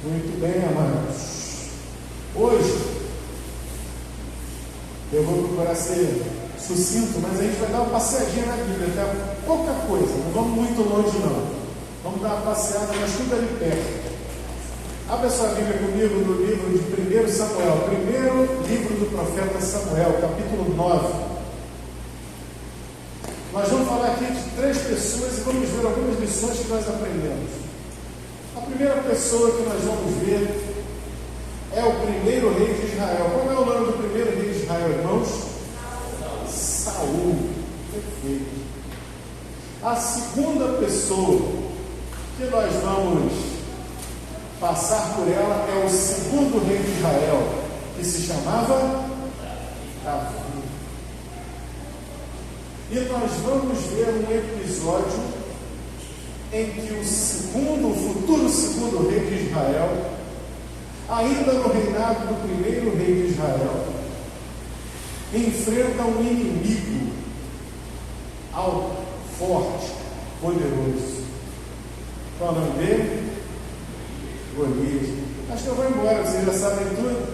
Muito bem, amados. Hoje, eu vou procurar ser sucinto, mas a gente vai dar uma passeadinha na Bíblia, tá? Pouca coisa, não vamos muito longe não. Vamos dar uma passeada, mas tudo ali perto. Abra sua Bíblia comigo no livro de 1 Samuel, primeiro livro do profeta Samuel, capítulo 9. Nós vamos falar aqui de 3 pessoas e vamos ver algumas lições que nós aprendemos. A primeira pessoa que nós vamos ver é o primeiro rei de Israel. Qual é o nome do primeiro rei de Israel, irmãos? Saul. Perfeito. A segunda pessoa que nós vamos passar por ela é o segundo rei de Israel, que se chamava Davi. E nós vamos ver um episódio em que o futuro segundo rei de Israel, ainda no reinado do primeiro rei de Israel, enfrenta um inimigo alto, forte, poderoso. Qual é o nome dele? Golias. Acho que eu vou embora, vocês já sabem tudo.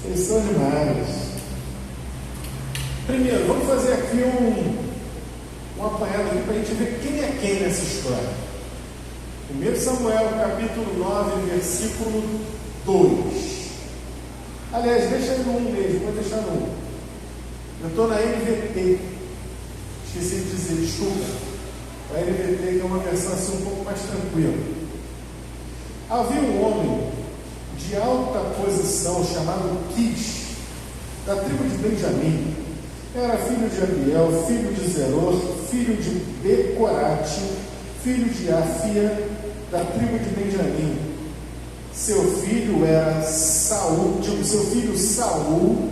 Vocês são demais. Primeiro, vamos fazer aqui um apanhado aqui para a gente ver quem é quem nessa história. 1 Samuel, capítulo 9, versículo 2. Aliás, deixa no 1 mesmo, vou deixar no 1. Eu estou na NVT. Esqueci de dizer, desculpa. A NVT que é uma versão assim um pouco mais tranquila. Havia um homem de alta posição chamado Quis, da tribo de Benjamim. Era filho de Abiel, filho de Zeror, filho de Becorate, filho de Afia, da tribo de Benjamim. Seu filho Saul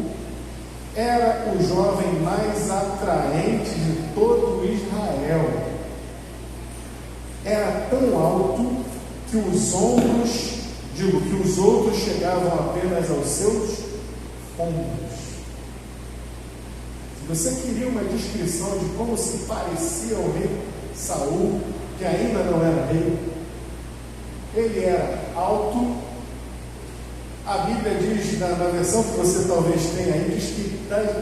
era o jovem mais atraente de todo Israel. Era tão alto que os outros chegavam apenas aos seus ombros. Se você queria uma descrição de como se parecia ao rei Saul, que ainda não era rei, ele era alto. A Bíblia diz, na versão que você talvez tenha aí, diz que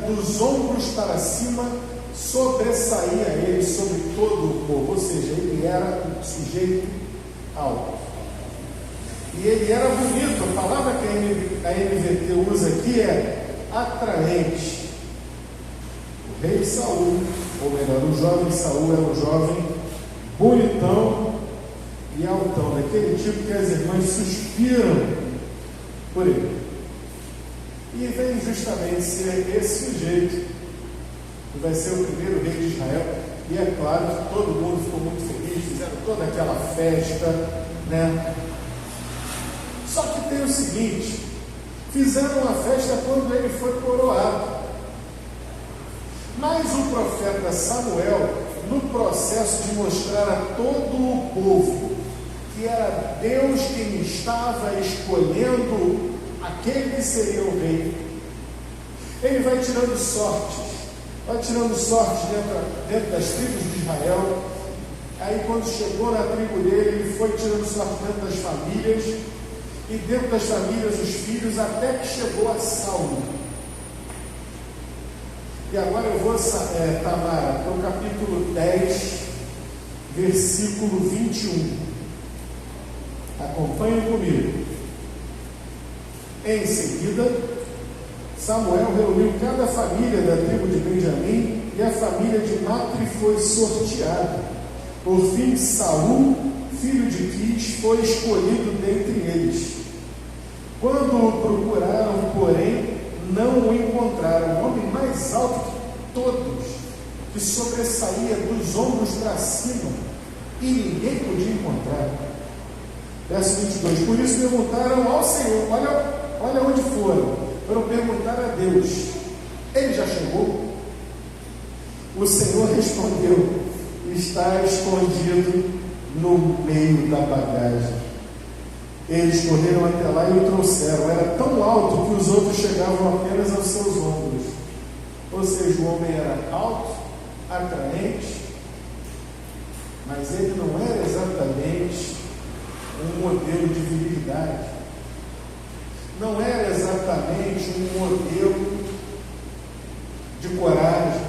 dos ombros para cima sobressaía ele sobre todo o povo, ou seja, ele era um sujeito alto. E ele era bonito. A palavra que a NVT usa aqui é atraente. O rei Saul, ou melhor, o jovem Saul era um jovem bonitão e altão, daquele tipo que as irmãs suspiram por ele. E vem justamente ser esse sujeito que vai ser o primeiro rei de Israel. E é claro que todo mundo ficou muito feliz, fizeram toda aquela festa, né? Só que tem o seguinte: fizeram uma festa quando ele foi coroado. Mas o profeta Samuel, no processo de mostrar a todo o povo que era Deus quem estava escolhendo aquele que seria o rei, ele vai tirando sortes dentro das tribos de Israel. Aí quando chegou na tribo dele, ele foi tirando sorte dentro das famílias, e dentro das famílias os filhos, até que chegou a Saul. E agora eu vou, Tamara, para o capítulo 10, versículo 21. Acompanhe comigo. Em seguida, Samuel reuniu cada família da tribo de Benjamim, e a família de Matri foi sorteada. Por fim, Saul, filho de Quis, foi escolhido dentre eles. Quando o procuraram, porém, não o encontraram. O homem mais alto que todos, que sobressaía dos ombros para cima, e ninguém podia encontrar. Verso 22. Por isso perguntaram ao Senhor. Olha onde foram perguntar a Deus: ele já chegou? O Senhor respondeu: está escondido no meio da bagagem. Eles correram até lá e o trouxeram. Era tão alto que os outros chegavam apenas aos seus ombros. Ou seja, o homem era alto, atraente, mas ele não era exatamente um modelo de virilidade. Não era exatamente um modelo de coragem,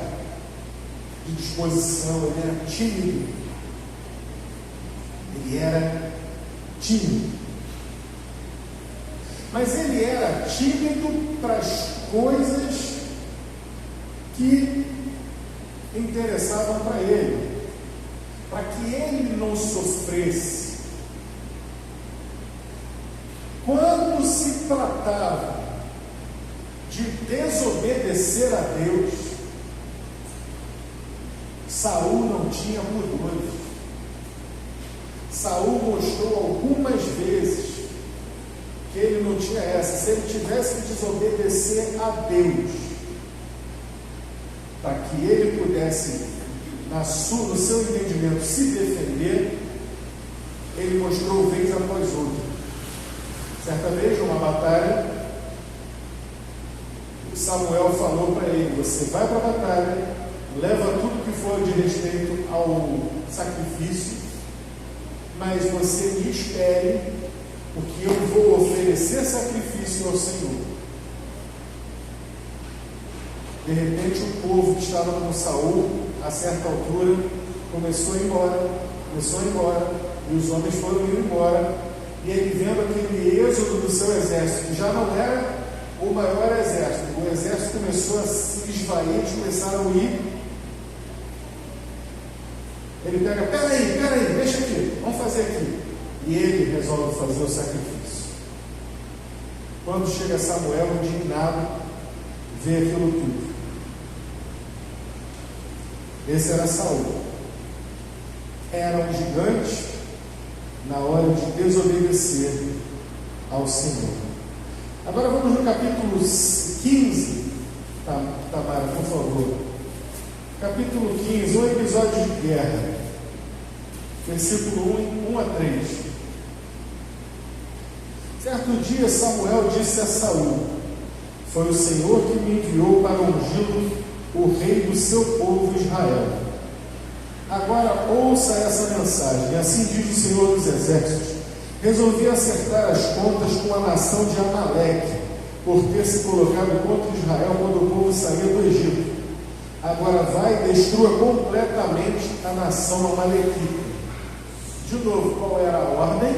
de disposição. Ele era tímido. Ele era tímido. Mas ele era tímido para as coisas que interessavam para ele, para que ele não sofresse. Quando se tratava de desobedecer a Deus, Saul não tinha pudores. Saul mostrou algumas vezes que ele não tinha essa. Se ele tivesse que desobedecer a Deus, para que ele pudesse, no seu entendimento, se defender, ele mostrou vez após outra. Certa vez, numa batalha, Samuel falou para ele: você vai para a batalha, leva tudo que for de respeito ao sacrifício, mas você me espere, porque eu vou oferecer sacrifício ao Senhor. De repente, o povo que estava com Saul, a certa altura, começou a ir embora, e os homens foram indo embora. E ele, vendo aquele êxodo do seu exército, que já não era o maior exército, o exército começou a se esvair, eles começaram a ir. Ele pega: peraí, deixa aqui, vamos fazer aqui. E ele resolve fazer o sacrifício. Quando chega Samuel, indignado, vê aquilo tudo. Esse era Saul. Era um gigante na hora de desobedecer ao Senhor. Agora vamos no capítulo 15, Tamara, por favor. Capítulo 15, um episódio de guerra. Versículo 1 a 3. Certo dia Samuel disse a Saul: foi o Senhor que me enviou para ungí-lo o rei do seu povo Israel. Agora ouça essa mensagem. E assim diz o Senhor dos Exércitos: resolvi acertar as contas com a nação de Amaleque, por ter se colocado contra Israel quando o povo saía do Egito. Agora vai e destrua completamente a nação amalequita. De novo, qual era a ordem?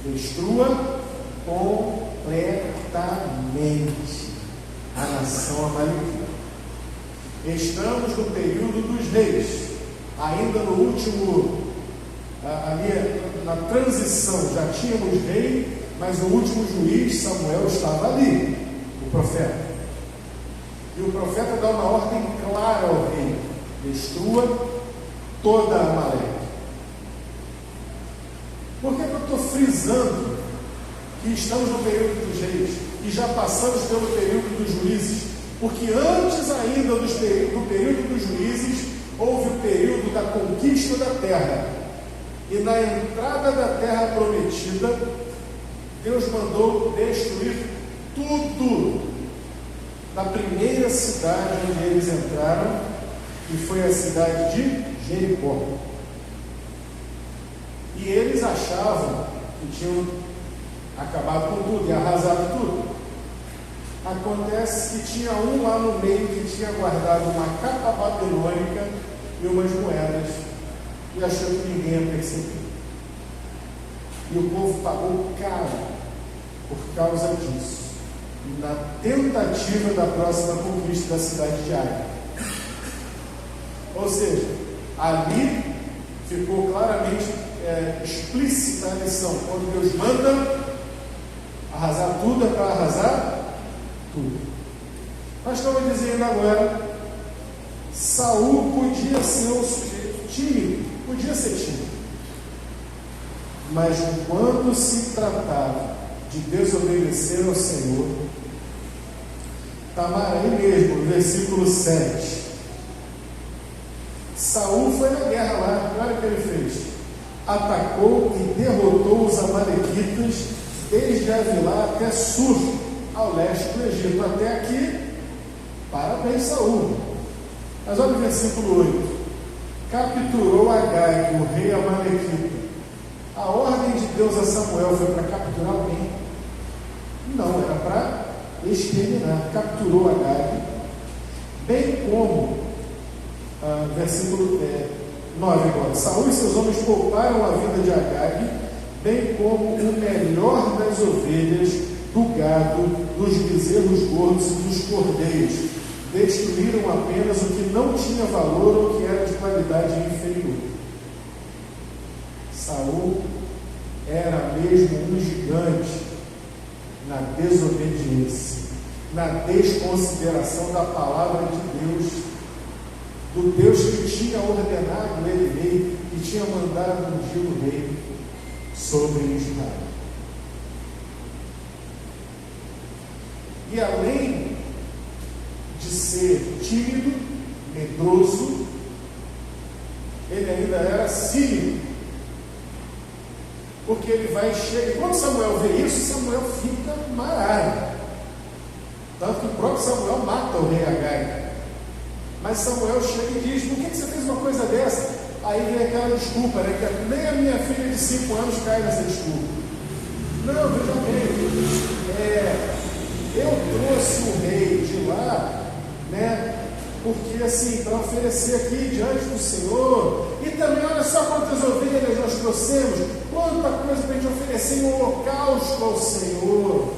Destrua completamente a nação amalequita. Estamos no período dos reis, ainda no último, ali na transição. Já tínhamos rei, mas o último juiz, Samuel, estava ali, o profeta. E o profeta dá uma ordem clara ao rei: destrua toda a Amaleque. Por que eu estou frisando que estamos no período dos reis e já passamos pelo período dos juízes? Porque antes ainda do período dos juízes, houve o período da conquista da terra. E na entrada da terra prometida, Deus mandou destruir tudo da primeira cidade onde eles entraram, que foi a cidade de Jericó. E eles achavam que tinham acabado com tudo e arrasado tudo. Acontece que tinha um lá no meio que tinha guardado uma capa babilônica e umas moedas, e achou que ninguém ia perceber. E o povo pagou caro por causa disso, na tentativa da próxima conquista da cidade de Ai. Ou seja, ali ficou claramente explícita a lição: quando Deus manda arrasar tudo, é para arrasar tudo. Nós estamos dizendo agora: Saul podia ser um sujeito tímido, podia ser tímido, mas quando se tratava de desobedecer ao Senhor, Tamara, aí mesmo, no versículo 7, Saul foi na guerra lá. Olha o que ele fez: atacou e derrotou os amalequitas desde Avilá até Sur, ao leste do Egito. Até aqui, parabéns, Saul. Mas olha o versículo 8: capturou Agag, o rei amalequita, A ordem de Deus a Samuel foi para capturar alguém? Não, era para exterminar. Capturou Agag, bem como, versículo 9 agora, Saul e seus homens pouparam a vida de Agag, bem como o melhor das ovelhas, do gado, dos bezerros gordos e dos cordeiros. Destruíram apenas o que não tinha valor ou que era de qualidade inferior. Saul era mesmo um gigante na desobediência, na desconsideração da palavra de Deus, do Deus que tinha ordenado ele rei, que tinha mandado ungir o rei sobre Israel. E além de ser tímido, medroso, ele ainda era cínico, porque ele vai chegar, e quando Samuel vê isso, Samuel fica marado, tanto que o próprio Samuel mata o rei Agag. Mas Samuel chega e diz: por que você fez uma coisa dessa? Aí vem aquela desculpa, né? Que nem a minha filha de 5 anos cai nessa desculpa. Não, veja bem, eu trouxe o rei de lá, né? Porque assim, para oferecer aqui diante do Senhor, e também olha só quantas ovelhas nós trouxemos, quanta coisa para a gente oferecer em holocausto ao Senhor.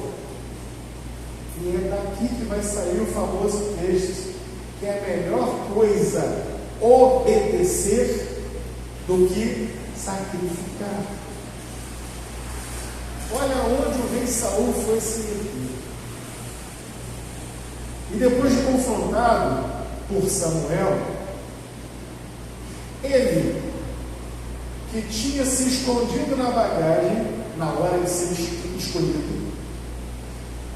E é daqui que vai sair o famoso texto, que é a melhor coisa obedecer do que sacrificar. Olha onde o rei Saul foi se meter. E depois de confrontado por Samuel, ele, que tinha se escondido na bagagem na hora de ser escolhido,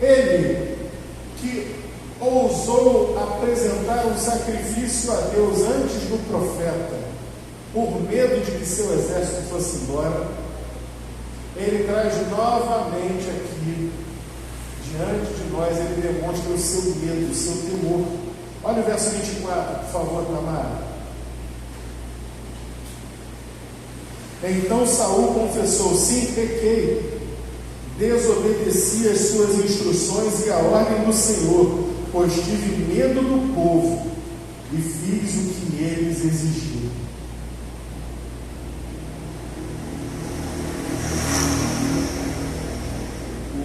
ele que ousou apresentar um sacrifício a Deus antes do profeta, por medo de que seu exército fosse embora, ele traz novamente aqui diante de nós, ele demonstra o seu medo, o seu temor. Olha o verso 24, por favor, Tamara. Então Saul confessou: sim, pequei, desobedeci as suas instruções e a ordem do Senhor, pois tive medo do povo e fiz o que eles exigiram.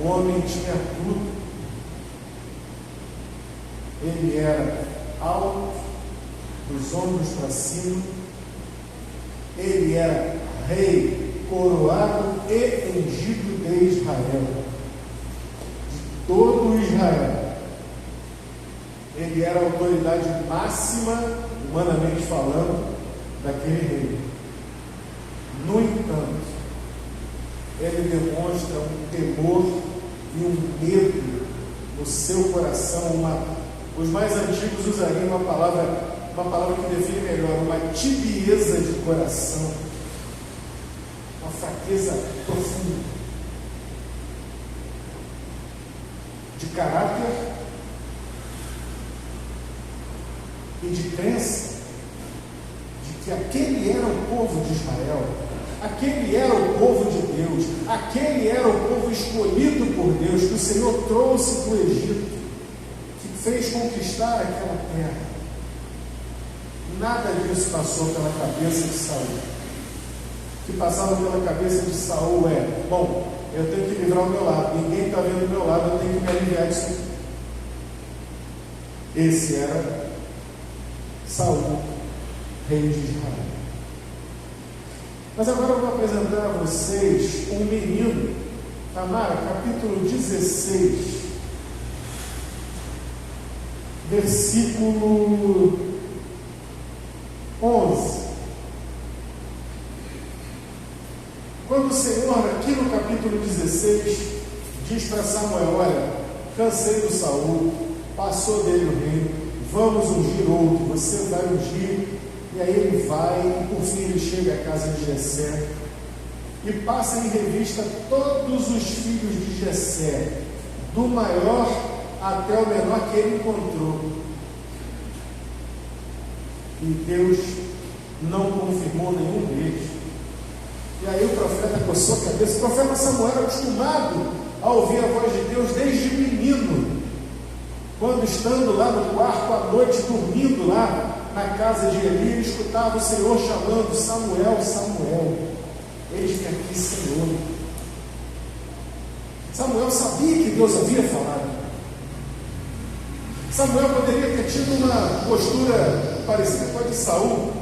O homem tinha tudo. Ele era alto, dos ombros para cima. Ele era rei, coroado e ungido de Israel, de todo Israel. Ele era a autoridade máxima, humanamente falando, daquele rei. No entanto, ele demonstra um temor e um medo no seu coração. Os mais antigos usariam uma palavra que define melhor, uma tibieza de coração, uma fraqueza profunda de caráter e de crença de que aquele era o povo de Israel, aquele era o povo de Deus, aquele era o povo escolhido por Deus, que o Senhor trouxe do Egito, que fez conquistar aquela terra. Nada disso passou pela cabeça de Saul. O que passava pela cabeça de Saul é: bom, eu tenho que livrar o meu lado, ninguém está vendo o meu lado, eu tenho que me aliviar disso aqui. Esse era Saul, rei de Israel. Mas agora eu vou apresentar a vocês um menino. Tamara, capítulo 16, versículo 11. Quando o Senhor, aqui no capítulo 16, diz para Samuel: olha, cansei do Saul, passou dele o reino, vamos ungir outro, você vai ungir. E aí ele vai, e por fim ele chega à casa de Jessé e passa em revista todos os filhos de Jessé, do maior até o menor que ele encontrou. E Deus não confirmou nenhum deles. E aí o profeta coçou a cabeça. O profeta Samuel era acostumado a ouvir a voz de Deus desde menino, quando estando lá no quarto à noite, dormindo lá na casa de Eli, ele escutava o Senhor chamando: Samuel, Samuel, eis-me aqui, Senhor. Samuel sabia que Deus havia falado. Samuel poderia ter tido uma postura parecida com a de Saul.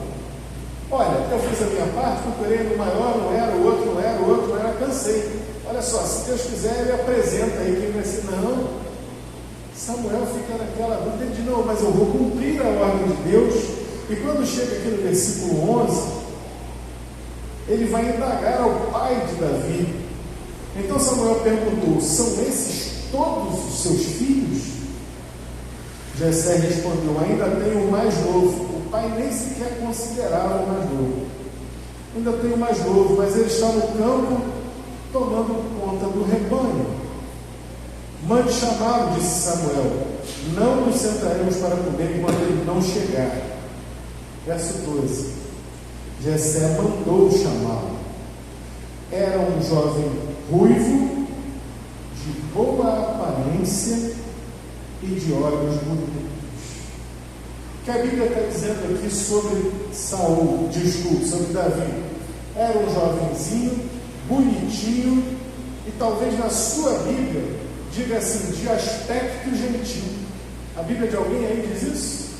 Olha, eu fiz a minha parte, procurei no maior, não era, o outro não era, o outro não era, cansei. Olha só, se Deus quiser, ele apresenta aí quem vai ser. Não, Samuel fica naquela dúvida de: não, mas eu vou cumprir a ordem de Deus. E quando chega aqui no versículo 11, ele vai indagar ao pai de Davi. Então Samuel perguntou: são esses todos os seus filhos? Jessé respondeu: ainda tenho o mais novo. O pai nem sequer considerava o mais novo. Ainda tenho o mais novo, mas ele está no campo tomando conta do rebanho. Mande chamá-lo, disse Samuel. Não nos sentaremos para comer enquanto ele não chegar. Verso 12. Jessé mandou chamá-lo. Era um jovem ruivo, de boa aparência e de olhos bonitos. O que a Bíblia está dizendo aqui sobre sobre Davi? Era um jovenzinho, bonitinho, e talvez na sua Bíblia diga assim: de aspecto gentil. A Bíblia de alguém aí diz isso?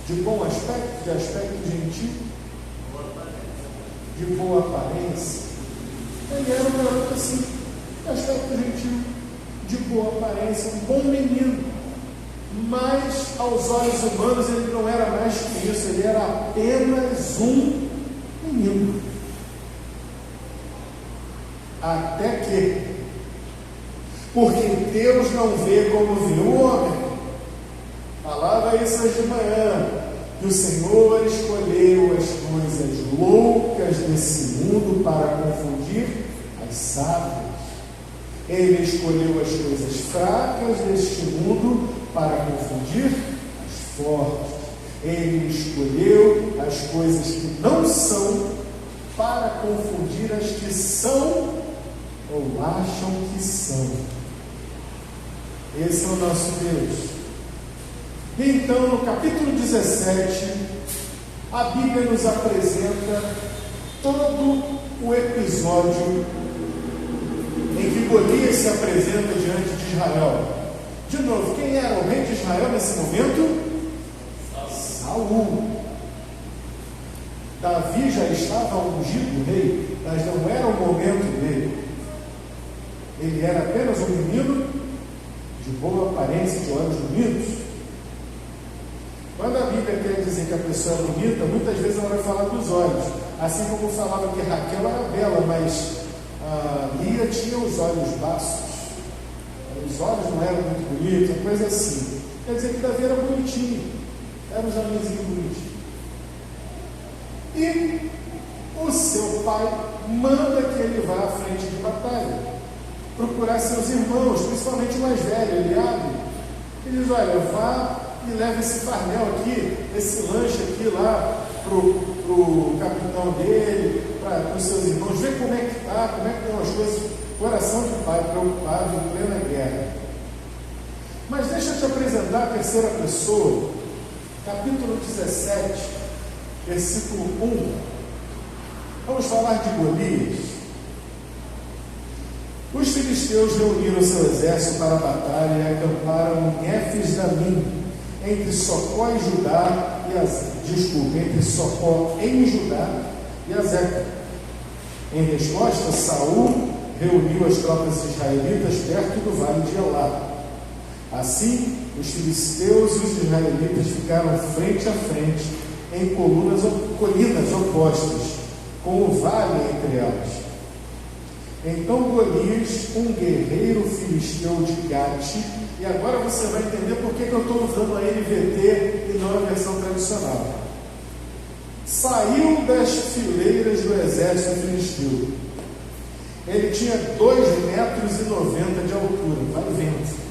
De bom aspecto, de aspecto gentil, de boa aparência. Ele era um garoto assim, de aspecto gentil, de boa aparência, um bom menino. Mas aos olhos humanos ele não era mais que isso, ele era apenas um menino. Até que, porque Deus não vê como vê o homem. Falava isso hoje de manhã, que o Senhor escolheu as coisas loucas desse mundo para confundir as sábias. Ele escolheu as coisas fracas deste mundo para confundir as fortes. Ele escolheu as coisas que não são para confundir as que são ou acham que são. Esse é o nosso Deus. Então, no capítulo 17, a Bíblia nos apresenta todo o episódio em que Golias se apresenta diante de Israel. De novo, quem era o rei de Israel nesse momento? Saul. Davi já estava ungido rei, mas não era o momento dele. Ele era apenas um menino de boa aparência, de olhos bonitos. Quando a Bíblia quer dizer que a pessoa é bonita, muitas vezes ela vai falar dos olhos. Assim como falava que Raquel era bela, mas Lia tinha os olhos baços. Os olhos não eram muito bonitos, uma coisa assim. Quer dizer que Davi era bonitinho. Era um jovenzinho bonitinho. E o seu pai manda que ele vá à frente de batalha, procurar seus irmãos, principalmente o mais velho, Eliabe. Ele diz: olha, vá e leva esse farnel aqui, esse lanche aqui lá para o capitão dele, para os seus irmãos, ver como é que está, como é que estão as coisas. Coração de pai preocupado em plena guerra. Mas deixa eu te apresentar a terceira pessoa, capítulo 17, versículo 1. Vamos falar de Golias. Os filisteus reuniram seu exército para a batalha e acamparam em Éfes-Damim, entre Socó e Judá entre Socó em Judá e Azeca. Em resposta, Saul reuniu as tropas israelitas perto do vale de Elá. Assim, os filisteus e os israelitas ficaram frente a frente em colinas opostas, com o vale entre elas. Então Golias, um guerreiro filisteu de Gate, e agora você vai entender por que eu estou usando a NVT e não a versão tradicional. Saiu das fileiras do exército filisteu. Ele tinha 2,90 metros de altura, vai vendo.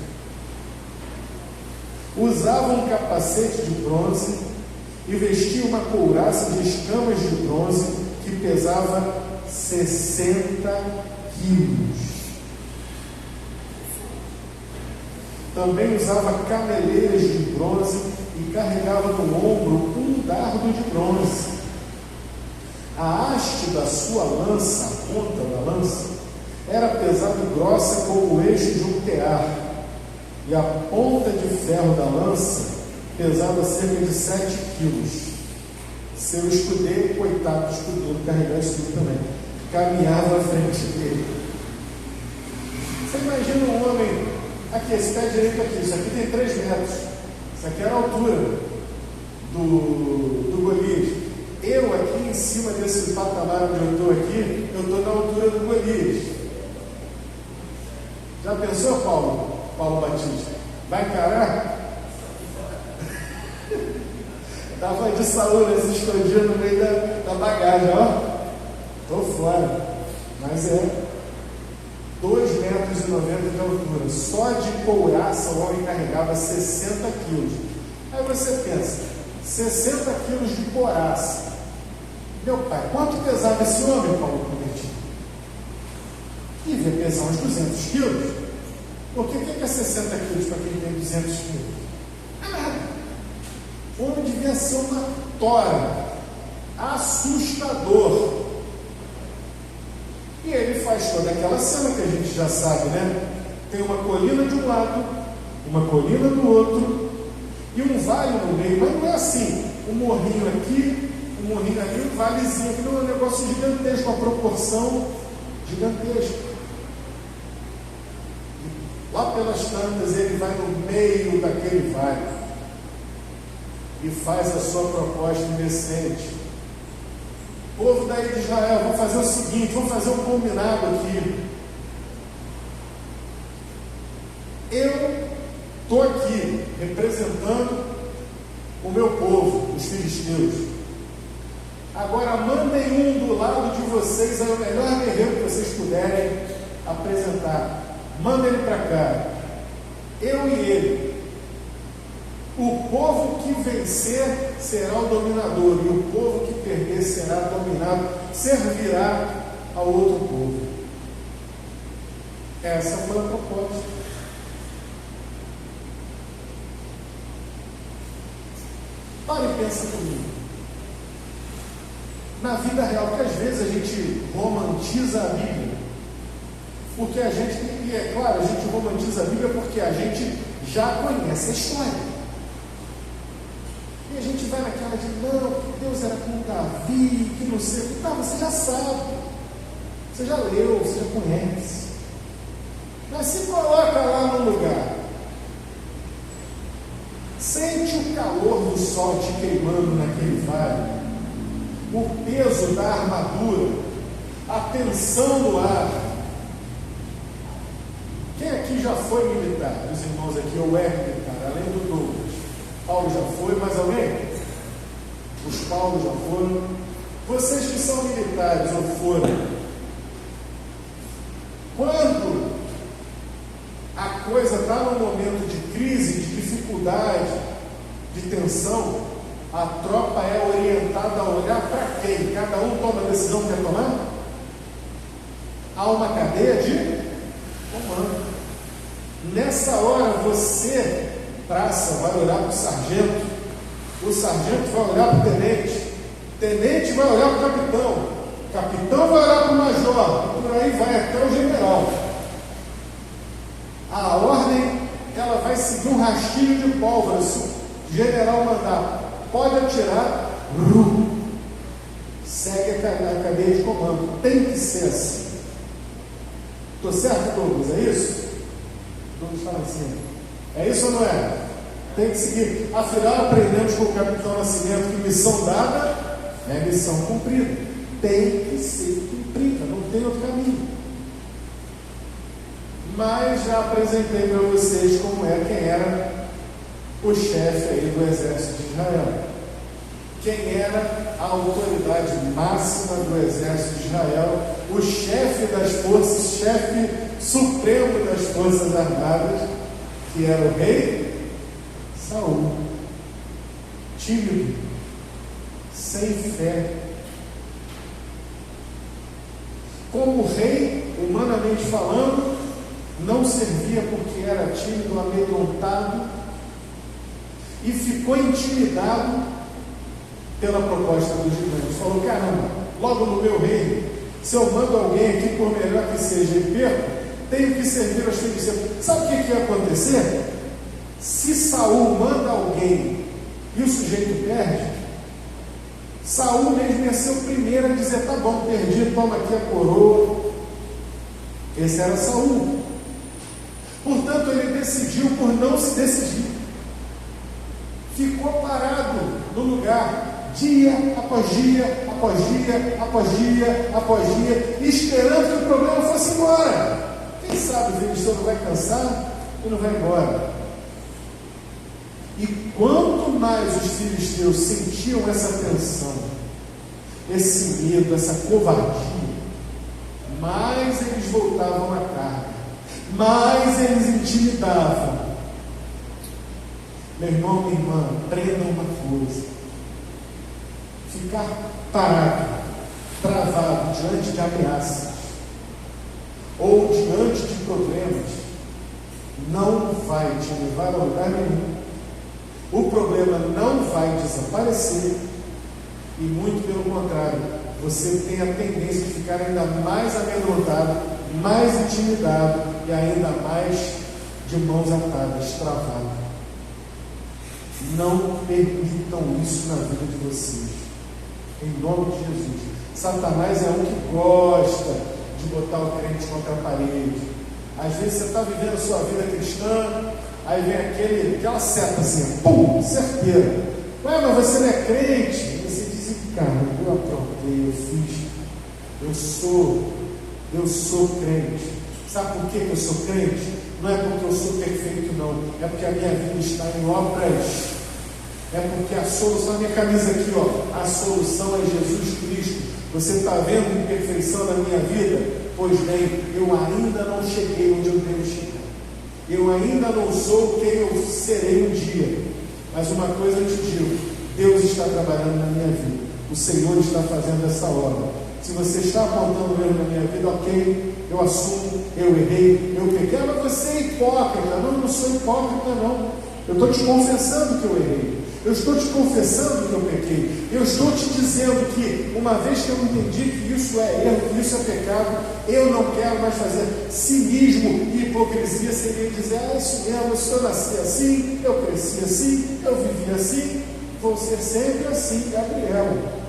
Usava um capacete de bronze e vestia uma couraça de escamas de bronze que pesava 60 quilos. Também usava cameleiras de bronze e carregava no ombro um dardo de bronze. A haste da sua lança, a ponta da lança, era pesada e grossa como o eixo de um tear, e a ponta de ferro da lança pesava cerca de 7 quilos. Seu escudeiro, coitado do escudeiro, carregava isso tudo também, caminhava à frente dele. Você imagina um homem, aqui, esse pé direito aqui, isso aqui tem 3 metros, isso aqui era a altura do Golias. Eu aqui em cima desse patamar onde eu estou aqui, eu estou na altura do Golias. Já pensou, Paulo Batista? Vai encarar? Estava de Saúl, se escondia no meio da bagagem, ó. Estou fora. Mas é 2,90 metros de altura. Só de couraça o homem carregava 60 quilos. Aí você pensa, 60 quilos de couraça. Meu pai, quanto pesava esse homem, Paulo Convertido? Devia pesar uns 200 quilos. Porque o que é 60 quilos para quem tem 200 quilos? É nada. O homem devia ser uma tora. Assustador. E ele faz toda aquela cena que a gente já sabe, né? Tem uma colina de um lado, uma colina do outro, e um vale no meio. Mas não é assim, um morrinho aqui, um morrinho ali, um valezinho aqui. Não é um negócio gigantesco, uma proporção gigantesca. Lá pelas tantas, ele vai no meio daquele vale e faz a sua proposta indecente. Povo daí de Israel, vamos fazer o seguinte, vamos fazer um combinado aqui. Eu estou aqui representando o meu povo, os filisteus. Agora mandem um do lado de vocês, é o melhor guerreiro que vocês puderem apresentar. Mandem ele para cá. Eu e ele. O povo que vencer será o dominador, e o povo que perder será dominado, servirá ao outro povo. Essa foi a proposta. Para e pensa comigo. Na vida real, porque às vezes a gente romantiza a Bíblia, porque a gente, e é claro, a gente romantiza a Bíblia porque a gente já conhece a história. E a gente vai naquela de, não, que Deus era com Davi, que não sei o que. Tá, você já sabe, você já leu, você já conhece. Mas se coloca lá no lugar, sente o calor do sol te queimando naquele vale, o peso da armadura, a tensão do ar. Quem aqui já foi militar? Os irmãos aqui, ou é militar, além do Douglas? Paulo já foi, mais alguém? Os Paulo já foram. Vocês que são militares ou foram, quando a coisa está num momento de crise, de dificuldade, de tensão, a tropa é orientada a olhar para quem? Cada um toma a decisão que quer tomar? Há uma cadeia de comando. Nessa hora você, praça, vai olhar para o sargento vai olhar para o tenente vai olhar para o capitão vai olhar para o major, e por aí vai até o general. A ordem, ela vai seguir um rastilho de pólvora. Se o general mandar, pode atirar, segue a cadeia de comando. Tem que ser assim. Estou certo, Douglas? É isso? Douglas fala assim. É isso ou não é? Tem que seguir. Afinal, aprendemos com o capitão Nascimento que missão dada é missão cumprida. Tem que ser cumprida, não tem outro caminho. Mas já apresentei para vocês como é, quem era o chefe aí do exército de Israel. Quem era a autoridade máxima do exército de Israel, o chefe das forças, chefe supremo das forças armadas, que era o rei Saúl. Tímido, sem fé. Como rei, humanamente falando, não servia porque era tímido, amedrontado, e ficou intimidado pela proposta do gigante. Falou: caramba, logo no meu reino, se eu mando alguém aqui, por melhor que seja, e perco, tenho que servir aos filisteus. Sabe o que ia acontecer? Se Saul manda alguém e o sujeito perde, Saul mesmo ia ser o primeiro a dizer: tá bom, perdi, toma aqui a coroa. Esse era Saul. Portanto, ele decidiu por não se decidir. Ficou parado no lugar, dia após dia, após dia, após dia, após dia, esperando que o problema fosse embora. Quem sabe o filisteu não vai cansar e não vai embora. E quanto mais os filisteus sentiam essa tensão, esse medo, essa covardia, mais eles voltavam à carga, mais eles intimidavam. Meu irmão, minha irmã, aprenda uma coisa: ficar parado, travado diante de ameaças ou diante de problemas não vai te levar a lugar nenhum. O problema não vai desaparecer e, muito pelo contrário, você tem a tendência de ficar ainda mais amedrontado, mais intimidado e ainda mais de mãos atadas, travado. Não permitam isso na vida de vocês, em nome de Jesus. Satanás é um que gosta de botar o crente contra a parede. Às vezes você está vivendo a sua vida cristã, aí vem aquela seta assim, pum, certeira. Ué, mas você não é crente? E você diz: cara, eu aprontei, eu fiz, eu sou crente. Sabe por que eu sou crente? Não é porque eu sou perfeito, não. É porque a minha vida está em obras. É porque a solução, a minha camisa aqui, ó, a solução é Jesus Cristo. Você está vendo imperfeição na minha vida? Pois bem, eu ainda não cheguei onde eu devo chegar. Eu ainda não sou quem eu serei um dia. Mas uma coisa eu te digo: Deus está trabalhando na minha vida. O Senhor está fazendo essa obra. Se você está apontando o erro na minha vida, ok, eu assumo, eu errei, eu pequei. Ah, mas você é hipócrita. Não, eu não sou hipócrita, não. Eu estou te confessando que eu errei. Eu estou te confessando que eu pequei. Eu estou te dizendo que, uma vez que eu entendi que isso é erro, que isso é pecado, eu não quero mais fazer. Cinismo e hipocrisia seria dizer: ah, isso mesmo, eu nasci assim, eu cresci assim, eu vivi assim, vou ser sempre assim, Gabriel.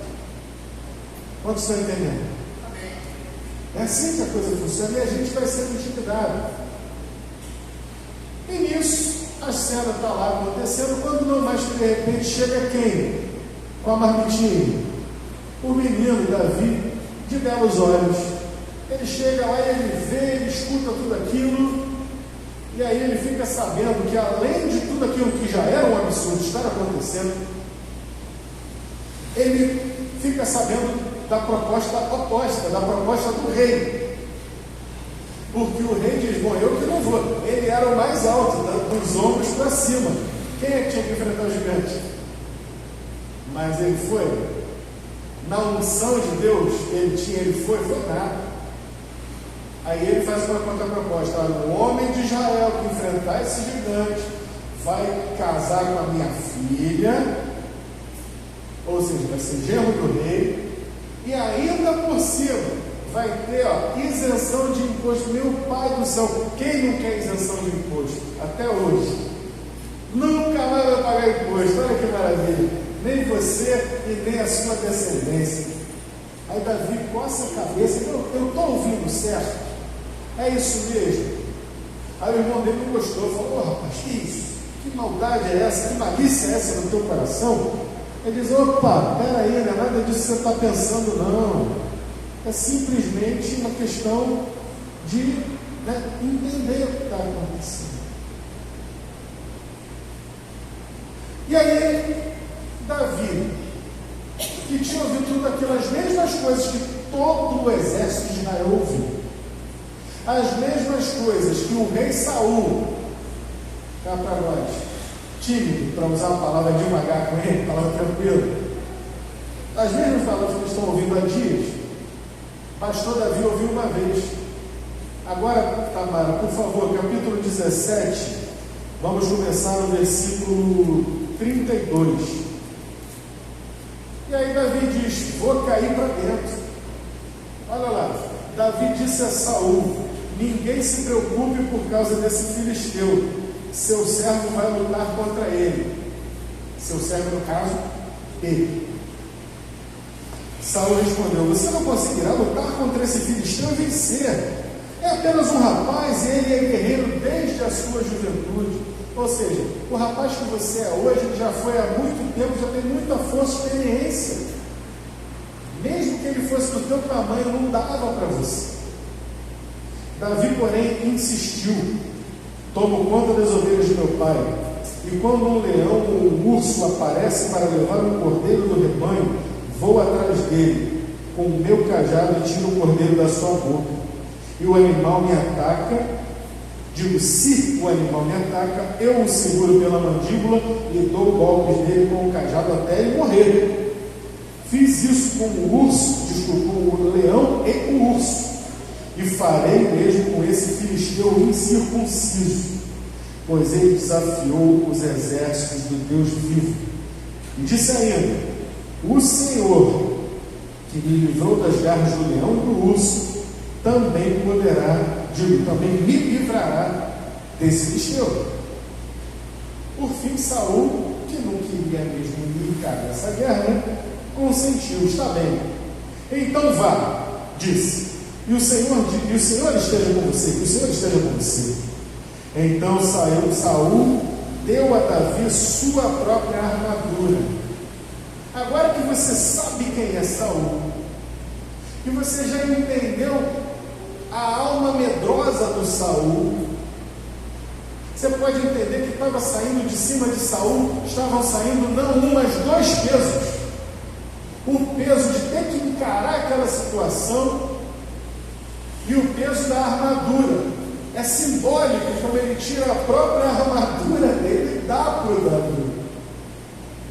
Quantos estão entendendo? É assim que a coisa funciona, e a gente vai sendo intimidado. E nisso, a cena está lá acontecendo, quando não mais que de repente chega quem? Com a marmitinha? O menino Davi, de belos olhos. Ele chega lá e ele vê, ele escuta tudo aquilo, e aí ele fica sabendo que, além de tudo aquilo que já era um absurdo estar acontecendo, ele fica sabendo da proposta oposta, da proposta do rei. Porque o rei diz: bom, eu que não vou. Ele era o mais alto, dos ombros para cima. Quem é que tinha que enfrentar o gigante? Mas ele foi. Na unção de Deus, ele foi nada. Aí ele faz uma contraproposta: o homem de Israel que enfrentar esse gigante vai casar com a minha filha, ou seja, vai ser genro do rei, e ainda por cima vai ter isenção de imposto. Meu pai do céu, quem não quer isenção de imposto? Até hoje. Nunca mais vai pagar imposto. Olha que maravilha. Nem você e nem a sua descendência. Aí Davi coça a cabeça: eu estou ouvindo certo? É isso mesmo? Aí o irmão dele não gostou, falou: rapaz, que isso? Que maldade é essa? Que malícia é essa no teu coração? Ele diz: opa, peraí, não é nada disso que você está pensando, não. É simplesmente uma questão de entender o que está acontecendo. E aí, Davi, que tinha ouvido tudo aquilo, as mesmas coisas que todo o exército de Israel ouviu, as mesmas coisas que o rei Saul, cá para nós, tímido, para usar a palavra devagar com ele, palavra tranquila, as mesmas palavras que estão ouvindo há dias, Pastor Davi ouviu uma vez. Agora, Tamara, por favor, capítulo 17, vamos começar no versículo 32. E aí Davi diz: vou cair para dentro. Olha lá, Davi disse a Saul: ninguém se preocupe por causa desse filisteu, seu servo vai lutar contra ele. Seu servo, no caso, ele. Saul respondeu: você não conseguirá lutar contra esse filisteu e vencer. É apenas um rapaz e ele é guerreiro desde a sua juventude. Ou seja, o rapaz que você é hoje, ele já foi há muito tempo, já tem muita força e experiência. Mesmo que ele fosse do teu tamanho, não dava para você. Davi, porém, insistiu: tomo conta das ovelhas de meu pai, e quando um leão ou um urso aparece para levar um cordeiro do rebanho, vou atrás dele, com o meu cajado e tiro o cordeiro da sua boca. E o animal me ataca, digo, se o animal me ataca, eu o seguro pela mandíbula e dou golpes dele com o cajado até ele morrer. Fiz isso com o urso, com o leão e o urso, e farei mesmo com esse filisteu incircunciso, pois ele desafiou os exércitos do Deus vivo. E disse ainda: o Senhor, que me livrou das garras do leão e do urso, também me livrará desse filisteu. Por fim, Saul, que não queria mesmo brincar nessa guerra, consentiu: está bem, então vá, disse, e o Senhor esteja com você, que o Senhor esteja com você. Então Saul deu a Davi sua própria armadura. Agora que você sabe quem é Saul, que você já entendeu a alma medrosa do Saul, você pode entender que estava saindo de cima de Saul, estavam saindo não um, mas dois pesos. O peso de ter que encarar aquela situação e o peso da armadura. É simbólico, como ele tira a própria armadura dele e dá para o Davi.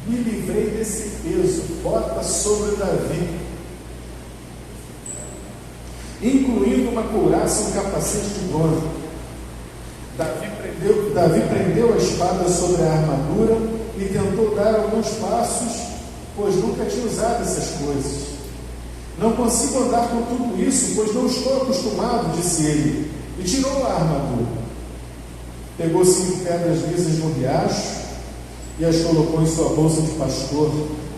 Me livrei desse peso, bota sobre Davi, incluindo uma couraça e um capacete de bronze. Davi prendeu a espada sobre a armadura e tentou dar alguns passos, pois nunca tinha usado essas coisas. Não consigo andar com tudo isso, pois não estou acostumado, disse ele, e tirou a armadura. Pegou 5 pedras lisas no riacho e as colocou em sua bolsa de pastor,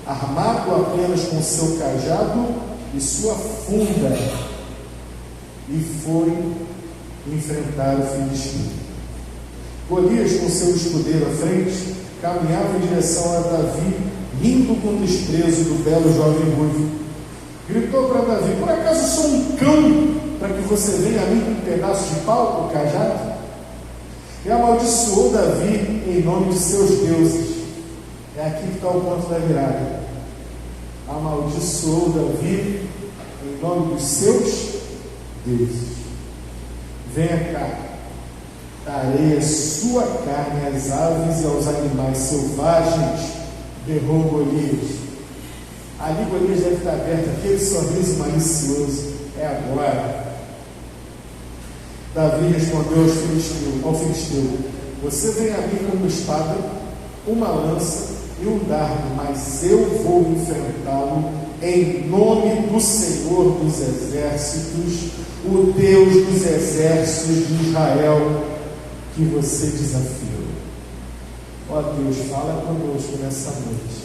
armado apenas com seu cajado e sua funda, e foi enfrentar o filisteu. Golias, com seu escudeiro à frente, caminhava em direção a Davi, rindo com desprezo do belo jovem ruivo. Gritou para Davi: por acaso sou um cão para que você venha a mim com um pedaço de pau, o cajado? E amaldiçoou Davi em nome de seus deuses. É aqui que está o ponto da virada. Amaldiçoou Davi em nome dos seus deuses. Venha cá, darei a sua carne às aves e aos animais selvagens, berrou Golias. Ali Golias deve estar aberto, aquele sorriso malicioso: é agora. Davi respondeu ao filisteu: você vem a mim com uma espada, uma lança e um dardo, mas eu vou enfrentá-lo em nome do Senhor dos exércitos, o Deus dos exércitos de Israel, que você desafiou. Ó Deus, fala conosco nessa noite,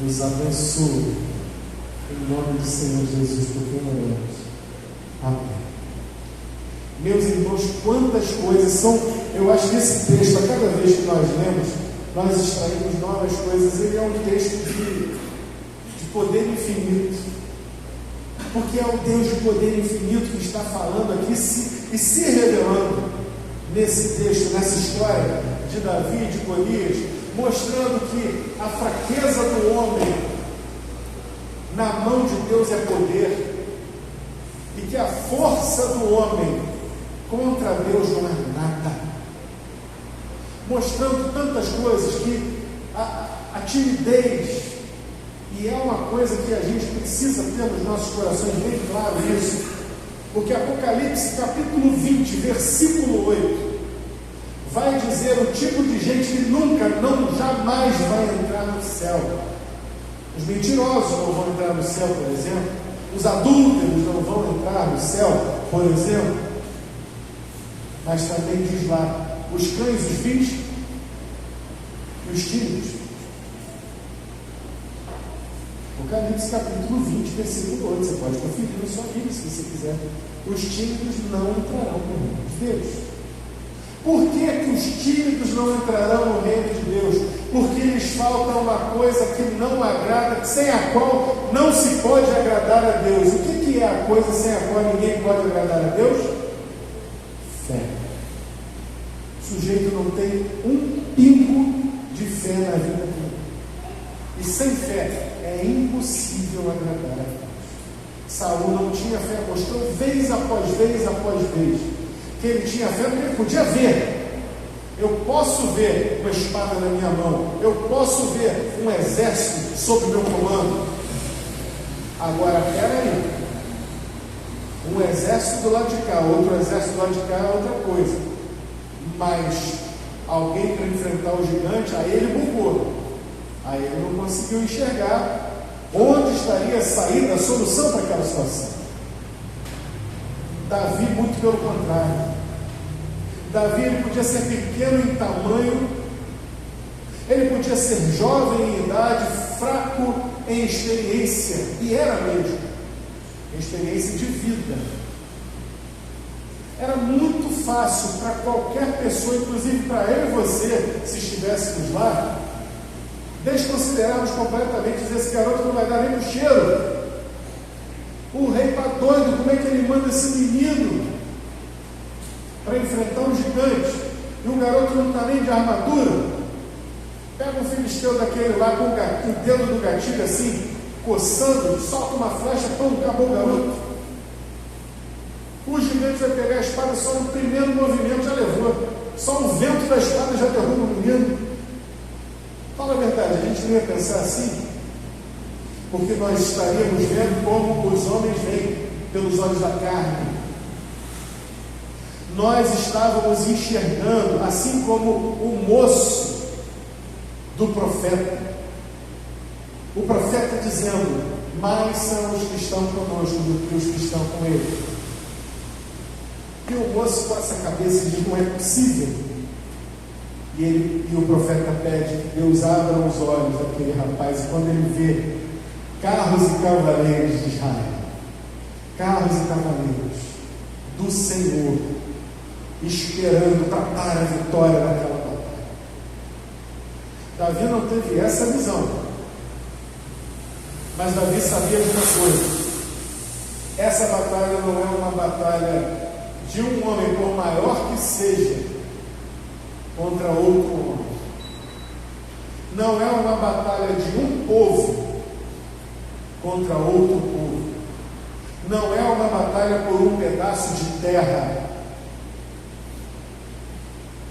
nos abençoe, em nome do Senhor Jesus, porque oramos. Amém. Meus irmãos, quantas coisas são, eu acho que esse texto, a cada vez que nós lemos, nós extraímos novas coisas. Ele é um texto de poder infinito, porque é o Deus de poder infinito que está falando aqui e se revelando nesse texto, nessa história de Davi e de Golias, mostrando que a fraqueza do homem na mão de Deus é poder, e que a força do homem contra Deus não é nada. Mostrando tantas coisas, que a timidez, e é uma coisa que a gente precisa ter nos nossos corações bem claro isso, Porque Apocalipse capítulo 20, versículo 8, vai dizer o tipo de gente que nunca, não, jamais vai entrar no céu. Os mentirosos não vão entrar no céu, por exemplo. Os adúlteros não vão entrar no céu, por exemplo. Mas também diz lá, os cães, os vis e os tímidos. Apocalipse capítulo 20, versículo 8. Você pode conferir na sua Bíblia, se você quiser. Os tímidos não entrarão no reino de Deus. Por que os tímidos não entrarão no reino de Deus? Porque lhes falta uma coisa que não agrada, sem a qual não se pode agradar a Deus. O que é a coisa sem a qual ninguém pode agradar a Deus? Fé. O sujeito não tem um pingo de fé na vida dele. E sem fé é impossível agradar a Deus. Saul não tinha fé, mostrou vez após vez que ele tinha fé, porque ele podia ver. Eu posso ver uma espada na minha mão, eu posso ver um exército sob meu comando. Agora, peraí, um exército do lado de cá, outro exército do lado de cá é outra coisa. Mas alguém para enfrentar o gigante, aí ele bugou. Aí ele não conseguiu enxergar onde estaria a saída, a solução para aquela situação. Davi, muito pelo contrário. Davi, ele podia ser pequeno em tamanho, ele podia ser jovem em idade, fraco em experiência, e era mesmo, experiência de vida. Era muito fácil para qualquer pessoa, inclusive para eu e você, se estivéssemos lá, desconsiderarmos completamente, dizer: esse garoto não vai dar nem o cheiro. O rei está doido, como é que ele manda esse menino para enfrentar um gigante? E o garoto não está nem de armadura. Pega um filisteu daquele lá com o dedo do gatilho assim, coçando, solta uma flecha, pum, acabou o garoto. O gigante vai pegar a espada só no primeiro movimento, já levou. Só o vento da espada já derruba o menino. Fala a verdade, a gente não ia pensar assim, porque nós estaríamos vendo como os homens veem pelos olhos da carne. Nós estávamos enxergando, assim como o moço do profeta. O profeta dizendo: mais são os que estão conosco do que os que estão com ele. E o moço com essa cabeça diz: não é possível. E o profeta pede que Deus abra os olhos daquele rapaz, e quando ele vê carros e cavaleiros de Israel, carros e cavaleiros do Senhor, esperando para dar a vitória naquela batalha. Davi não teve essa visão, mas Davi sabia de uma coisa: essa batalha não é uma batalha de um homem, por maior que seja, contra outro homem. Não é uma batalha de um povo contra outro povo. Não é uma batalha por um pedaço de terra.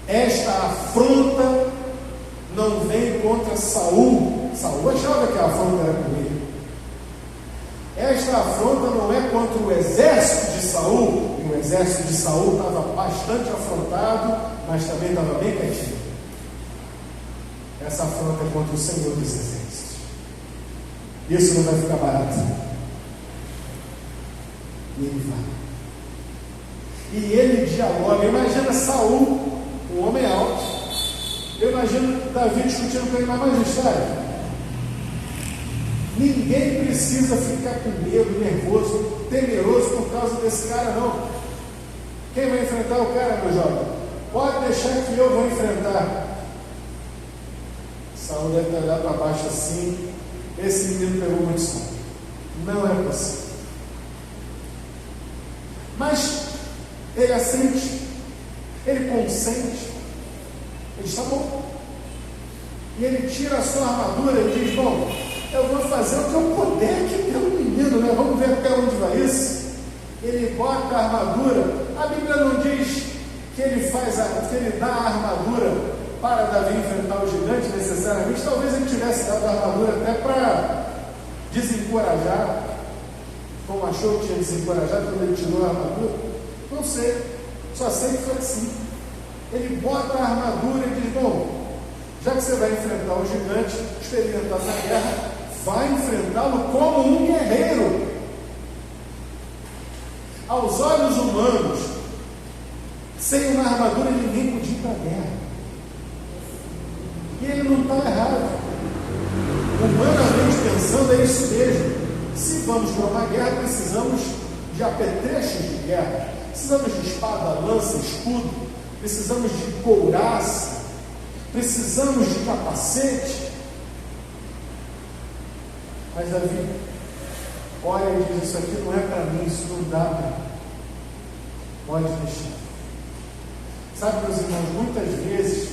Esta afronta não vem contra Saul. Saul achava que a afronta era com ele. Esta afronta não é contra o exército de Saul. E o exército de Saul estava bastante afrontado, mas também estava bem quietinho. Essa afronta é contra o Senhor dos exércitos. Isso não vai ficar barato. E ele vai. E ele dialoga. Imagina Saul, um homem alto. Eu imagino Davi discutindo com ele: mas majestade, ninguém precisa ficar com medo, nervoso, temeroso por causa desse cara, não. Quem vai enfrentar o cara, meu jovem? Pode deixar que eu vou enfrentar. Saul deve olhar para baixo assim: esse menino pegou muito som. Não é possível. Mas ele assente, ele consente, ele diz: tá bom. E ele tira a sua armadura e diz: bom, eu vou fazer o que eu puder aqui pelo menino, né? Vamos ver até onde vai isso. Ele bota a armadura. A Bíblia não diz que ele dá a armadura para Davi enfrentar o gigante necessariamente. Talvez ele tivesse dado a armadura até para desencorajar. como achou que tinha desencorajado quando ele tirou a armadura? Não sei, só sei que foi assim. Ele bota a armadura e diz: bom, já que você vai enfrentar o gigante, experimentado na guerra, vai enfrentá-lo como um guerreiro. Aos olhos humanos, sem uma armadura ninguém podia ir para a guerra. E ele não está errado. Humanamente pensando, é isso mesmo. Se vamos para uma guerra, precisamos de apetrechos de guerra. Precisamos de espada, lança, escudo. Precisamos de couraça. Precisamos de capacete. Mas Davi olha e diz: isso aqui não é para mim, isso não dá para mim. Pode deixar. Sabe, meus irmãos, muitas vezes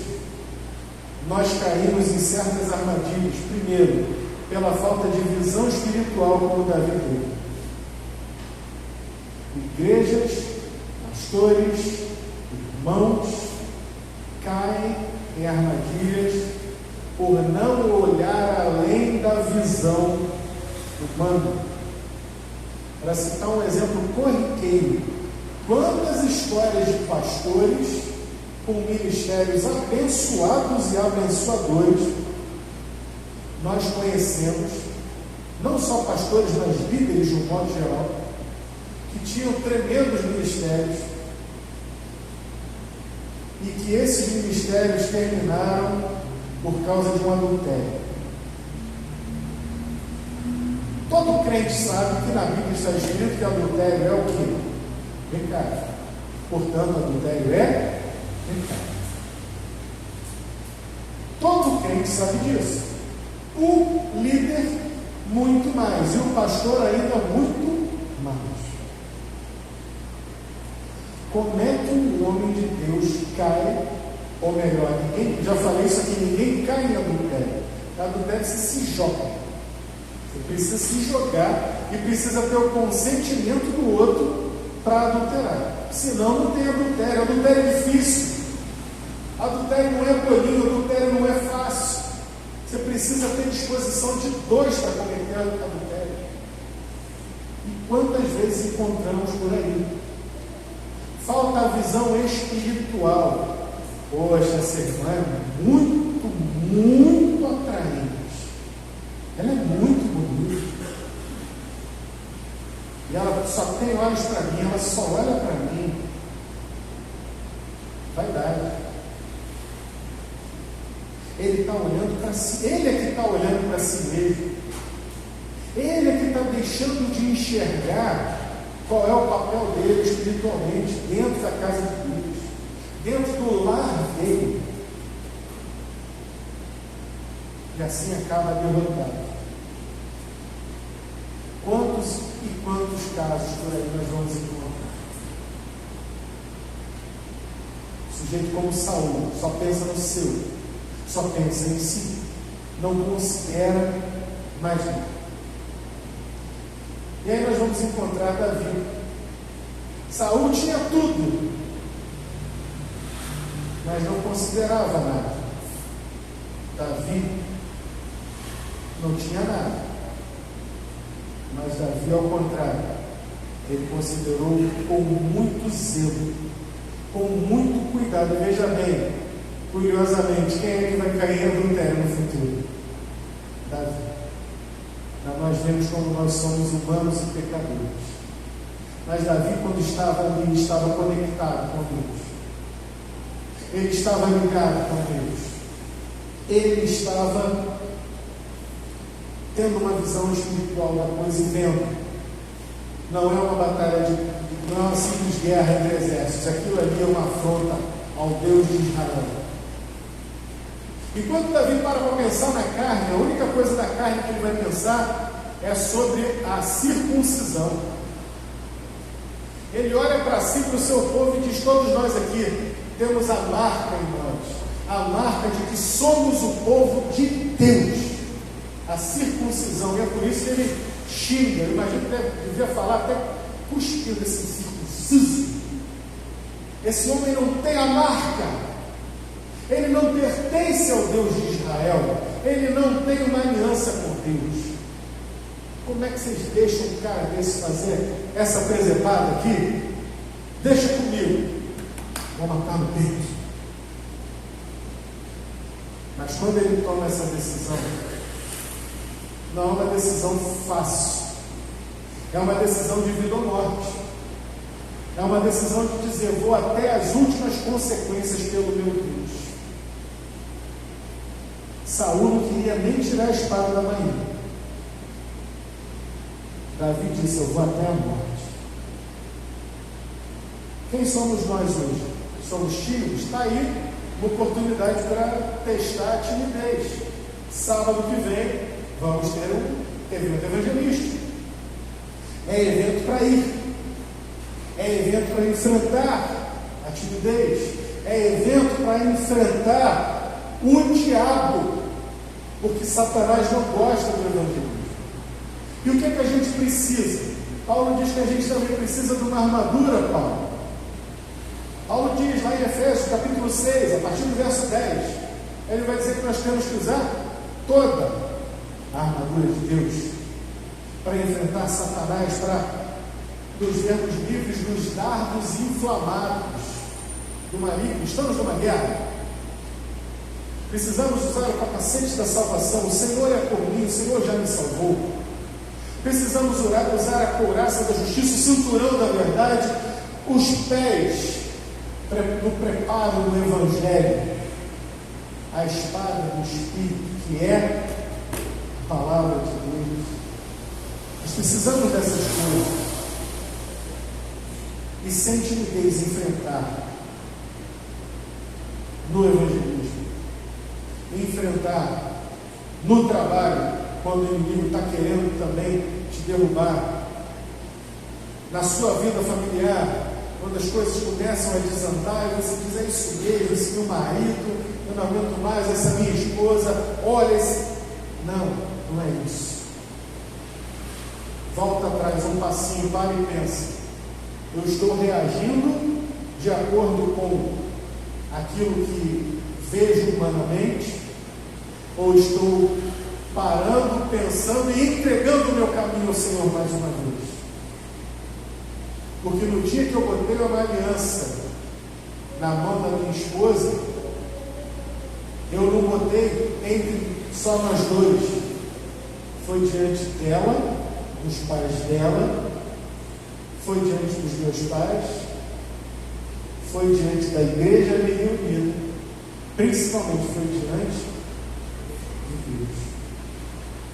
nós caímos em certas armadilhas. Primeiro, pela falta de visão espiritual, como Davi teve. Igrejas, pastores, irmãos caem em armadilhas por não olhar além da visão humana. Para citar um exemplo corriqueiro, quantas histórias de pastores com ministérios abençoados e abençoadores nós conhecemos, não só pastores, mas líderes de um modo geral, que tinham tremendos ministérios e que esses ministérios terminaram por causa de um adultério. Todo crente sabe que na Bíblia está escrito que adultério é o quê? Pecado. Portanto, adultério é pecado. Todo crente sabe disso. O líder, muito mais. E o pastor, ainda muito mais. Como é que um homem de Deus cai, ou melhor, ninguém, já falei isso aqui, ninguém cai em adultério. Adultério se joga. Você precisa se jogar e precisa ter o consentimento do outro para adulterar. Senão não tem adultério. Adultério é difícil. Adultério não é bolinho, adultério não é fácil. Você precisa ter disposição de dois para cometer adultério. E quantas vezes encontramos por aí? Falta a visão espiritual. Poxa, essa irmã é muito atraente. Ela é muito bonita. E ela só tem olhos para mim, ela só olha para mim. Vaidade. Ele está olhando para si, ele é que está olhando para si mesmo. Ele é que está deixando de enxergar qual é o papel dele espiritualmente dentro da casa de Deus, dentro do lar dele. E assim acaba derrotado. Quantos e quantos casos por aí nós vamos encontrar? Sujeito como Saul, só pensa no seu, só pensa em si, não considera mais nada. E aí nós vamos encontrar Davi. Saul tinha tudo, mas não considerava nada. Davi não tinha nada, mas Davi, ao contrário, ele considerou com muito zelo, com muito cuidado. E veja bem, curiosamente, quem é que vai cair em adultério no futuro? Davi. Nós vemos como nós somos humanos e pecadores. Mas Davi, quando estava ali, estava conectado com Deus. Ele estava ligado com Deus. Ele estava tendo uma visão espiritual da coisa e vendo. Não é uma batalha não é uma simples guerra entre exércitos. Aquilo ali é uma afronta ao Deus de Israel. E quando Davi para pensar na carne, a única coisa da carne que ele vai pensar é sobre a circuncisão. Ele olha para si, para o seu povo e diz: todos nós aqui temos a marca em nós, a marca de que somos o povo de Deus, a circuncisão. E é por isso que ele xinga. Eu imagino que devia falar até cuspindo esse circunciso. Esse homem não tem a marca. Ele não pertence ao Deus de Israel. Ele não tem uma aliança com Deus. Como é que vocês deixam um cara desse fazer essa presepada aqui? Deixa comigo. Vou matar no peito. Mas quando ele toma essa decisão, não é uma decisão fácil. É uma decisão de vida ou morte. É uma decisão de dizer, vou até as últimas consequências pelo meu Deus. Saul não queria nem tirar a espada da manhã. Davi disse, eu vou até a morte. Quem somos nós hoje? Somos tímidos? Está aí uma oportunidade para testar a timidez. Sábado que vem, vamos ter um evento evangelístico. É evento para ir. É evento para enfrentar a timidez. É evento para enfrentar o diabo. Porque Satanás não gosta do evangelismo. E o que é que a gente precisa? Paulo diz que a gente também precisa de uma armadura, Paulo. Paulo diz lá em Efésios, capítulo 6, a partir do verso 10, ele vai dizer que nós temos que usar toda a armadura de Deus para enfrentar Satanás, para nos vermos livres dos dardos inflamados do maligno. Estamos numa guerra. Precisamos usar o capacete da salvação. O Senhor é por mim, o Senhor já me salvou. Precisamos usar a couraça da justiça, o cinturão da verdade, os pés no preparo do Evangelho, a espada do Espírito, que é a palavra de Deus. Nós precisamos dessas coisas e sem timidez enfrentar no evangelismo, enfrentar no trabalho, quando o inimigo está querendo também te derrubar, na sua vida familiar, quando as coisas começam a desandar e você diz, é isso mesmo, esse meu marido, eu não aguento mais, essa minha esposa, olha esse... Não é isso. Volta atrás um passinho, para e pensa, eu estou reagindo de acordo com aquilo que vejo humanamente, ou estou parando, pensando e entregando o meu caminho ao Senhor mais uma vez? Porque no dia que eu botei uma aliança na mão da minha esposa, eu não botei entre só nós dois, foi diante dela, dos pais dela, foi diante dos meus pais, foi diante da igreja ali reunida, principalmente foi diante de Deus.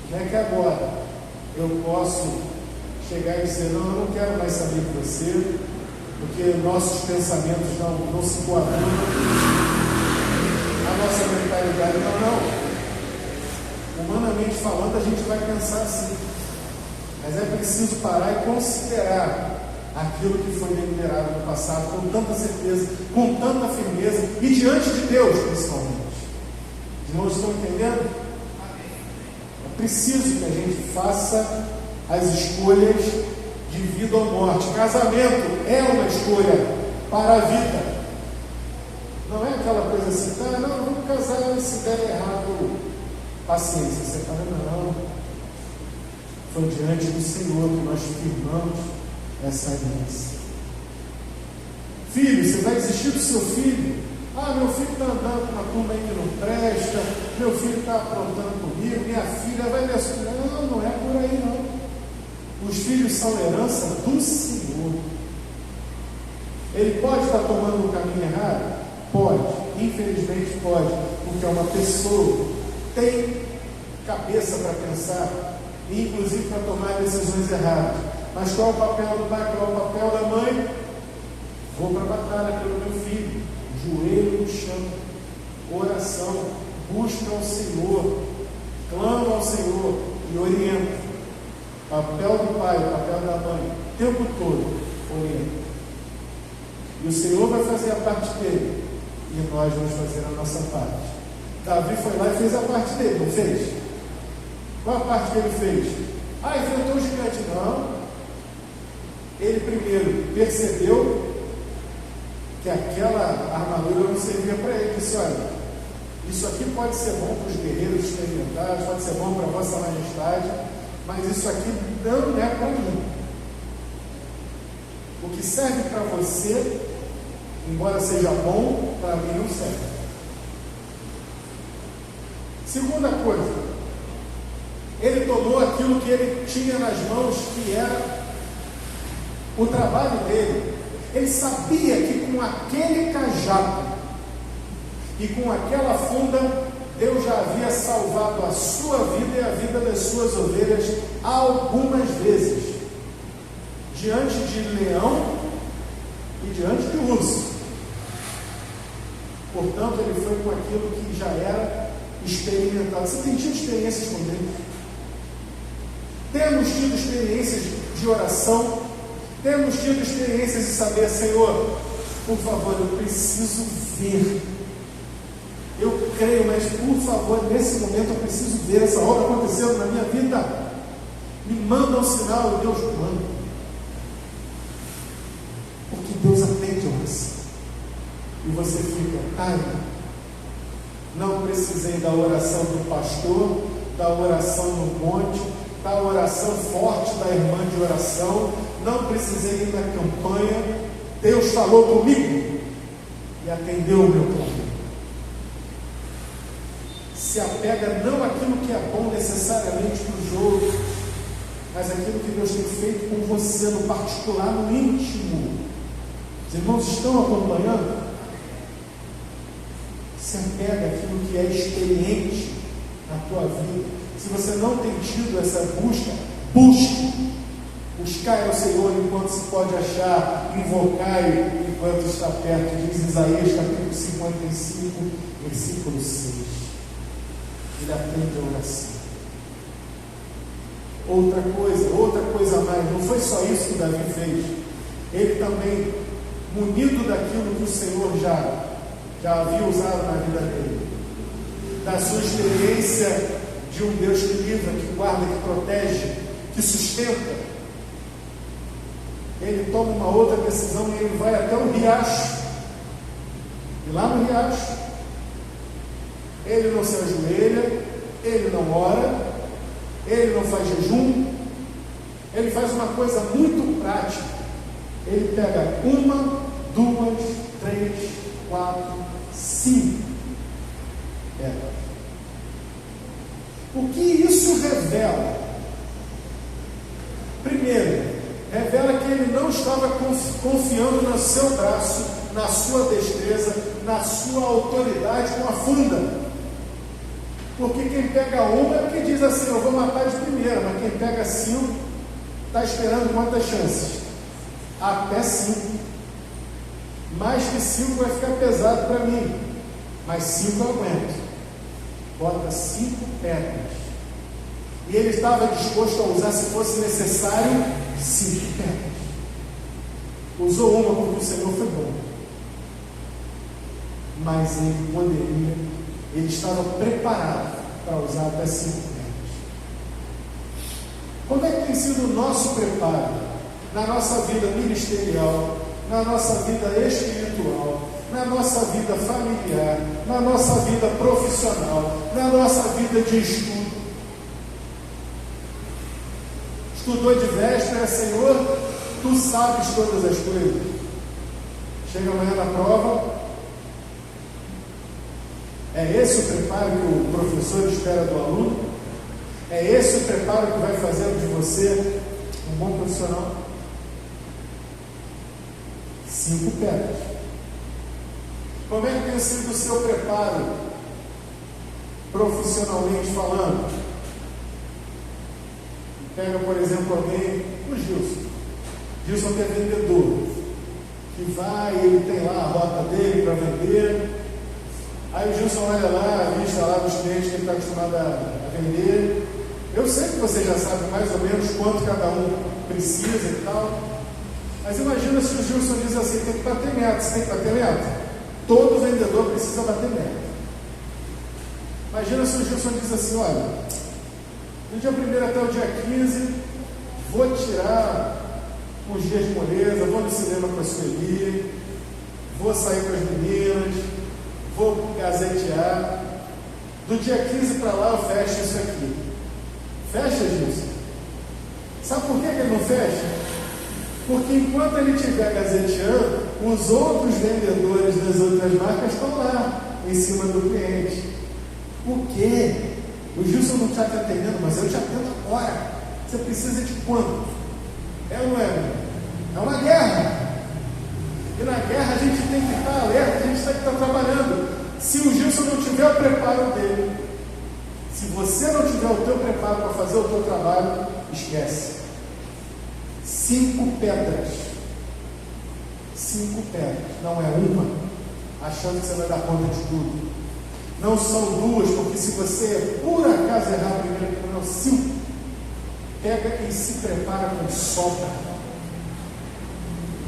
Não é que agora eu posso chegar e dizer, não, eu não quero mais saber de você, porque nossos pensamentos não se coadunam, a nossa mentalidade não. Humanamente falando, a gente vai pensar assim, mas é preciso parar e considerar aquilo que foi deliberado no passado com tanta certeza, com tanta firmeza e diante de Deus, principalmente. Irmãos, estão entendendo? É preciso que a gente faça as escolhas de vida ou morte. Casamento é uma escolha para a vida. Não é aquela coisa assim, não, vamos casar e se der errado, paciência, você fala, não. Foi diante do Senhor que nós firmamos essa aliança. Filho, você vai desistir do seu filho? Meu filho está andando com uma turma aí que não presta, meu filho está aprontando comigo, minha filha vai me assumir. Não é por aí não. Os filhos são herança do Senhor. Ele pode estar tomando um caminho errado? Pode, infelizmente pode, porque é uma pessoa, tem cabeça para pensar, e inclusive para tomar decisões erradas. Mas qual é o papel do pai, qual é o papel da mãe? Vou para a batalha pelo meu filho, joelho no chão, oração, busca ao Senhor, clama ao Senhor e orienta. Papel do pai, papel da mãe, o tempo todo, orienta. E o Senhor vai fazer a parte dele, e nós vamos fazer a nossa parte. Davi foi lá e fez a parte dele, não fez? Qual a parte que ele fez? Enfrentou o gigante. Não. Ele primeiro percebeu que aquela armadura não servia para ele. Ele disse, olha, isso aqui pode ser bom para os guerreiros experimentados, pode ser bom para a vossa majestade, mas isso aqui não é para mim. O que serve para você, embora seja bom, para mim não serve. Segunda coisa, ele tomou aquilo que ele tinha nas mãos, que era o trabalho dele. Ele sabia que com aquele cajado e com aquela funda, Deus já havia salvado a sua vida e a vida das suas ovelhas algumas vezes, diante de leão e diante de urso. Portanto, ele foi com aquilo que já era experimentado. Você tem tido experiências com Deus? Temos tido experiências de oração? Temos tido experiências de saber, Senhor, por favor, eu preciso ver. Eu creio, mas por favor, nesse momento eu preciso ver essa obra acontecendo na minha vida. Me manda um sinal e Deus manda. Porque Deus atende a oração. E você fica, ai, não precisei da oração do pastor, da oração no monte, da oração forte da irmã de oração, não precisei ir na campanha. Deus falou comigo e atendeu o meu clamor. Se apega não àquilo que é bom necessariamente para o jogo, mas aquilo que Deus tem feito com você no particular, no íntimo. Os irmãos estão acompanhando? Se apega àquilo que é experiente na tua vida. Se você não tem tido essa busca, busque. Buscai ao Senhor enquanto se pode achar, invocai enquanto está perto, diz Isaías capítulo 55, versículo 6. Ele atende a oração. Outra coisa a mais, não foi só isso que Davi fez. Ele também, munido daquilo que o Senhor já havia usado na vida dele, da sua experiência de um Deus que livra, que guarda, que protege, que sustenta, ele toma uma outra decisão e ele vai até o riacho. E lá no riacho, ele não se ajoelha, ele não ora, ele não faz jejum, ele faz uma coisa muito prática. Ele pega 1, 2, 3, 4, 5 pedras. O que isso revela? Primeiro, revela que ele não estava confiando no seu braço, na sua destreza, na sua autoridade com a funda. Porque quem pega uma é porque diz assim, eu vou matar de primeira, mas quem pega 5 está esperando quantas chances? Até 5. Mais que 5 vai ficar pesado para mim, mas 5 eu aguento. Bota 5 pedras. E ele estava disposto a usar, se fosse necessário, 5 pedras. Usou uma porque o Senhor foi bom, mas ele estava preparado para usar até 5 pedras. Como é que tem sido o nosso preparo na nossa vida ministerial, na nossa vida espiritual, na nossa vida familiar, na nossa vida profissional, na nossa vida de estudo? Estudou de véspera, Senhor, Tu sabes todas as coisas. Chega amanhã na prova. É esse o preparo que o professor espera do aluno? É esse o preparo que vai fazer de você um bom profissional? 5 pedras. Como é que tem sido o seu preparo profissionalmente falando? Pega, por exemplo, alguém, o Gilson. Gilson que é vendedor, que vai, ele tem lá a rota dele para vender. Aí o Gilson olha lá, a lista lá dos clientes que ele está acostumado a vender. Eu sei que você já sabe mais ou menos quanto cada um precisa e tal. Mas imagina se o Gilson diz assim, tem que bater meta. Você tem que bater meta? Todo vendedor precisa bater meta. Imagina se o Gilson diz assim, olha, do dia 1º até o dia 15, vou tirar uns dias de moleza, vou no cinema com a Sueli, vou sair com as meninas, vou gazetear. Do dia 15 para lá eu fecho isso aqui. Fecha, Gilson? Sabe por que ele não fecha? Porque enquanto ele estiver gazeteando, os outros vendedores das outras marcas estão lá, em cima do cliente. O quê? O Gilson não está te atendendo, mas eu te atendo agora. Você precisa de quanto? É ou não é? É uma guerra. E na guerra a gente tem que estar alerta, a gente tem que estar trabalhando. Se o Gilson não tiver o preparo dele, se você não tiver o teu preparo para fazer o teu trabalho, esquece. 5 pedras. 5 pedras. Não é uma, achando que você vai dar conta de tudo. Não são 2, porque se você por acaso errar primeiro, não, 5. Pega e se prepara com sobra.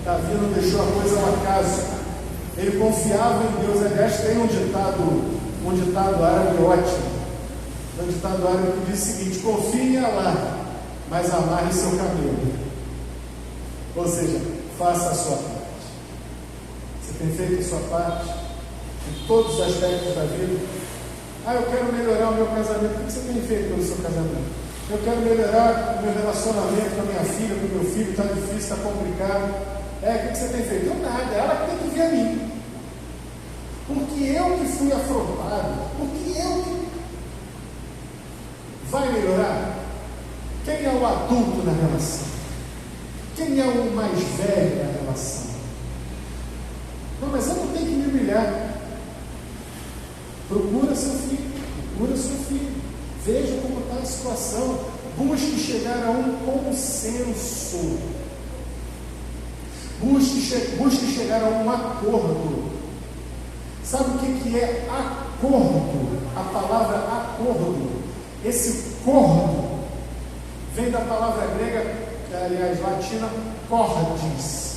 Davi não deixou a coisa ao acaso. Ele confiava em Deus. Aliás, tem um ditado árabe ótimo. Um ditado árabe que diz o seguinte: confie em Allah, mas amarre seu camelo. Ou seja, faça a sua parte. Você tem feito a sua parte em todos os aspectos da vida. Eu quero melhorar o meu casamento. O que você tem feito pelo seu casamento? Eu quero melhorar o meu relacionamento com a minha filha, com o meu filho. Está difícil, está complicado. O que você tem feito? Eu nada, ela que tem que vir a mim. Porque eu que fui afrontado, porque eu que... Vai melhorar? Quem é o adulto na relação? Quem é o mais velho na relação? Não, mas eu não tenho que me humilhar. Procura seu filho, procura seu filho. Veja como está a situação. Busque chegar a um consenso. Busque chegar a um acordo. Sabe o que é acordo? A palavra acordo. Esse cordo vem da palavra grega, aliás, latina, cordis,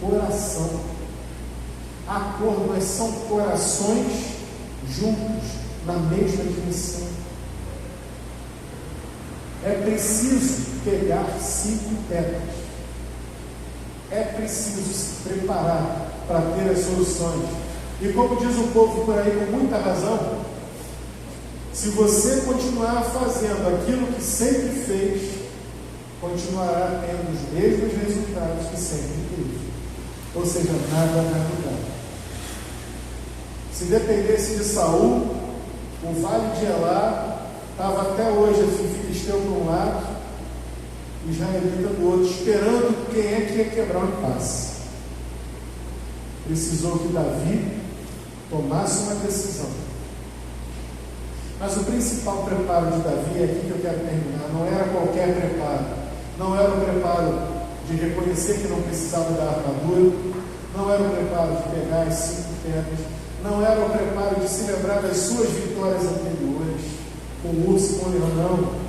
coração. Acordo, mas são corações juntos, na mesma direção. É preciso pegar 5 pedras. É preciso se preparar para ter as soluções. E como diz o povo por aí com muita razão, se você continuar fazendo aquilo que sempre fez, continuará tendo os mesmos resultados que sempre teve. Ou seja, nada vai mudar. Se dependesse de Saul, o vale de Elá estava até hoje assim, filisteu de um lado, israelita do outro, esperando quem é que ia quebrar o impasse. Precisou que Davi tomasse uma decisão. Mas o principal preparo de Davi, é aqui que eu quero terminar, não era qualquer preparo. Não era o preparo de reconhecer que não precisava da armadura, não era o preparo de pegar as 5 pedras, não era o preparo de se lembrar das suas vitórias anteriores, com o urso e com o leão, não.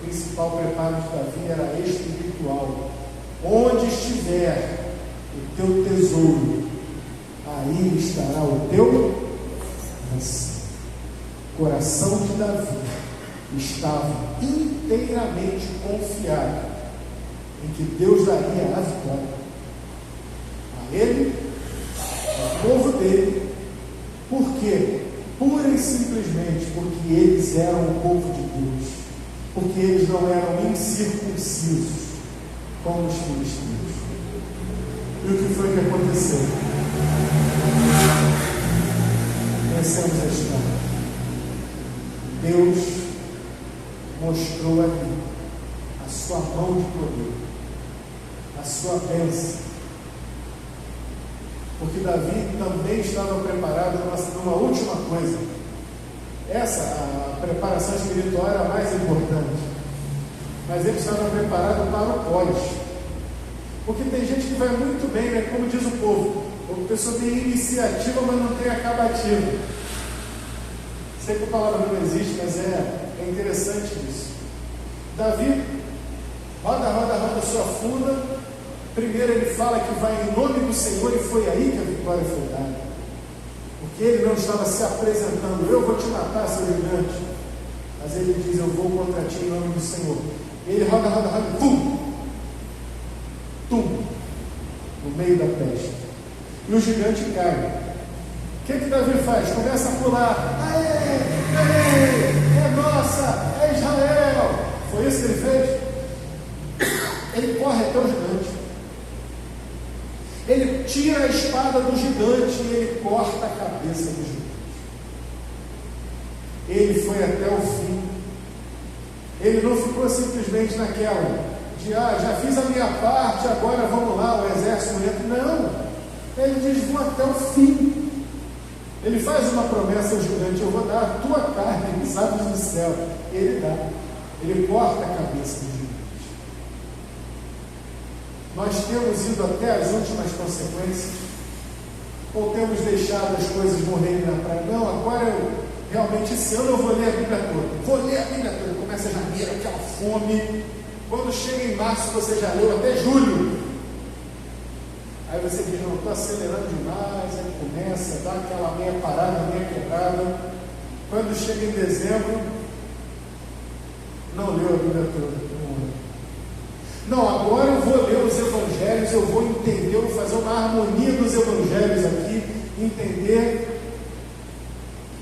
O principal preparo de Davi era espiritual. Onde estiver o teu tesouro, aí estará o teu coração. O coração de Davi estava inteiramente confiado em que Deus daria a vitória a ele, ao povo dele. Por quê? Pura e simplesmente porque eles eram o povo de Deus, porque eles não eram incircuncisos como os filisteus. E o que foi que aconteceu? Conhecemos a história. Deus mostrou ali a sua mão de poder, a sua bênção, porque Davi também estava preparado numa última coisa. A preparação espiritual era a mais importante, mas ele estava preparado para o pós, porque tem gente que vai muito bem, né? Como diz o povo, a pessoa tem iniciativa, mas não tem acabativa. Sei que a palavra não existe, mas é interessante isso. Davi roda a sua funda. Primeiro ele fala que vai em nome do Senhor, e foi aí que a vitória foi dada. Porque ele não estava se apresentando: eu vou te matar, seu gigante. Mas ele diz: eu vou contra ti em nome do Senhor. Ele roda, pum! Tum! No meio da peste. E o gigante cai. O que Davi faz? Começa a pular. Aê, é nossa, é Israel. Foi isso que ele fez? Ele corre até o gigante. Ele tira a espada do gigante e ele corta a cabeça do gigante. Ele foi até o fim. Ele não ficou simplesmente naquela de, já fiz a minha parte, agora vamos lá, o exército entra. Não, ele diz, vou até o fim. Ele faz uma promessa ao gigante, eu vou dar a tua carne, pisados do céu. Ele dá, ele corta a cabeça do gigante. Nós temos ido até as últimas consequências, ou temos deixado as coisas morrerem na praia? Não, agora realmente esse ano eu vou ler a Bíblia toda. Vou ler a Bíblia toda. Começa janeiro, aquela fome. Quando chega em março, você já leu até julho. Aí você diz, não, estou acelerando demais. Aí começa, dá aquela meia parada, meia quebrada. Quando chega em dezembro, não leu a Bíblia toda. Não, agora eu vou ler os evangelhos, eu vou entender, eu vou fazer uma harmonia dos evangelhos aqui, entender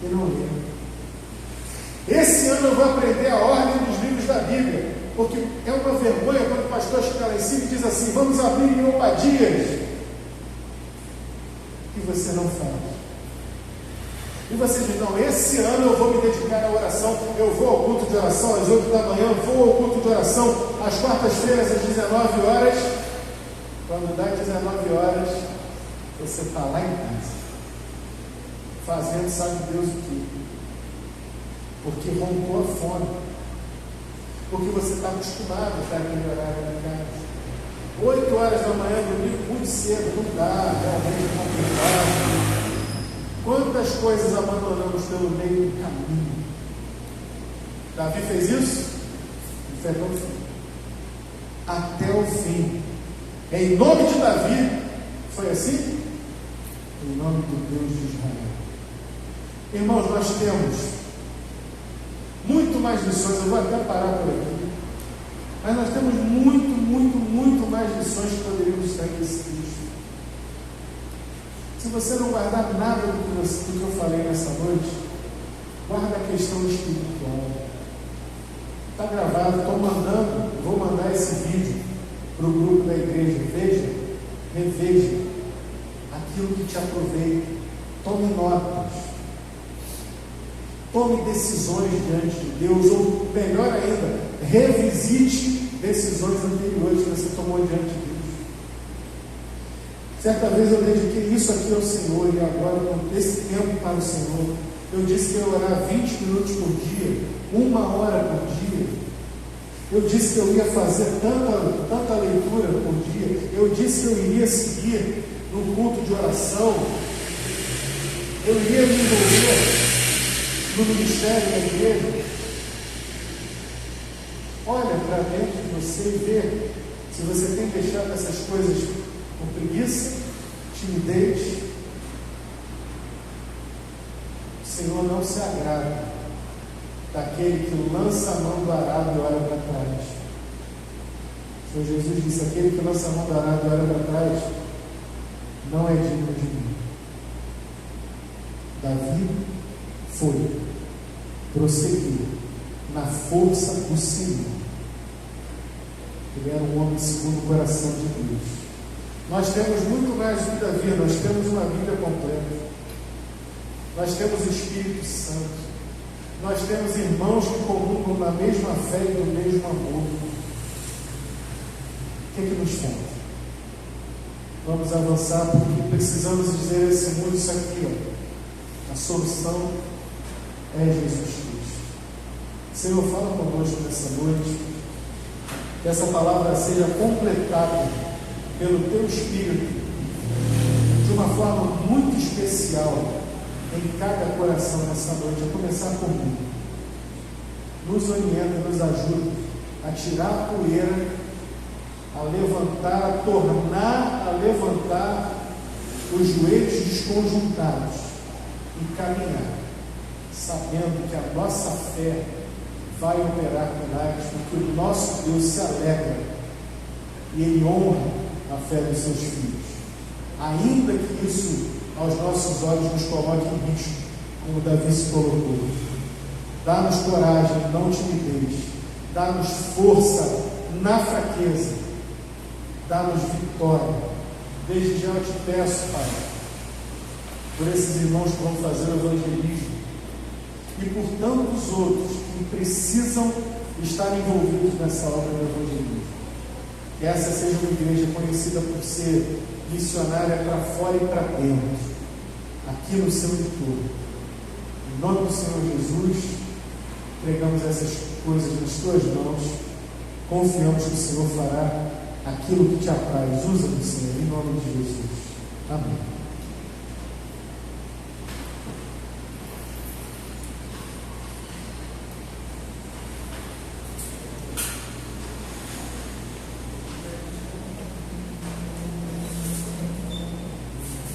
e não ler. Esse ano eu vou aprender a ordem dos livros da Bíblia, porque é uma vergonha quando o pastor chega lá em cima e diz assim, vamos abrir em Obadias, e você não faz. E você diz, não, esse ano eu vou me dedicar à oração, eu vou ao culto de oração às 8 da manhã, vou ao culto de oração às quartas-feiras às 19 horas. Quando dá 19 horas, você está lá em casa, fazendo sabe Deus o que? Porque rompou a fome, porque você está acostumado a estar naquele horário da casa. 8 horas da manhã, domingo, muito cedo, não dá, realmente é complicado. Quantas coisas abandonamos pelo meio do caminho? Davi fez isso? Ele foi até o fim. Até o fim. Em nome de Davi, foi assim? Em nome do Deus de Israel. Irmãos, nós temos muito mais lições, eu vou até parar por aqui, mas nós temos muito mais lições que poderíamos sair desse texto. Se você não guardar nada do que eu falei nessa noite, guarda a questão espiritual. Está gravado, vou mandar esse vídeo para o grupo da igreja. Veja, reveja aquilo que te aproveita. Tome notas. Tome decisões diante de Deus, ou melhor ainda, revisite decisões anteriores que você tomou diante de Deus. Certa vez eu dediquei isso aqui ao Senhor, e agora, com esse tempo para o Senhor, eu disse que eu ia orar 20 minutos por dia, 1 hora por dia. Eu disse que eu ia fazer tanta leitura por dia. Eu disse que eu iria seguir no culto de oração. Eu iria me envolver no ministério da igreja. Olha para dentro de você e vê se você tem deixado essas coisas com preguiça, timidez. O Senhor não se agrada daquele que lança a mão do arado e olha para trás. O Senhor Jesus disse, aquele que lança a mão do arado e olha para trás não é digno de mim. Davi prosseguiu na força do Senhor. Ele era um homem segundo o coração de Deus. Nós temos muito mais do que Davi, nós temos uma Bíblia completa. Nós temos o Espírito Santo. Nós temos irmãos que comungam da mesma fé e do mesmo amor. O que é que nos falta? Vamos avançar, porque precisamos dizer a esse mundo isso aqui, ó. A solução é Jesus Cristo. Senhor, fala conosco nessa noite, que essa palavra seja completada pelo Teu Espírito de uma forma muito especial em cada coração nessa noite, a começar por mim. Nos orienta, nos ajuda a tirar a poeira, a levantar, a tornar a levantar os joelhos desconjuntados e caminhar, sabendo que a nossa fé vai operar milagres, porque o nosso Deus se alegra e Ele honra a fé dos seus filhos, ainda que isso aos nossos olhos nos coloque em risco, como Davi se colocou. Dá-nos coragem, não timidez, dá-nos força na fraqueza, dá-nos vitória. Desde já eu te peço, Pai, por esses irmãos que vão fazer o evangelismo e por tantos outros que precisam estar envolvidos nessa obra do evangelismo. Que essa seja uma igreja conhecida por ser missionária para fora e para dentro, aqui no seu entorno. Em nome do Senhor Jesus, entregamos essas coisas nas tuas mãos, confiamos que o Senhor fará aquilo que te apraz. Usa-nos, Senhor, em nome de Jesus. Amém.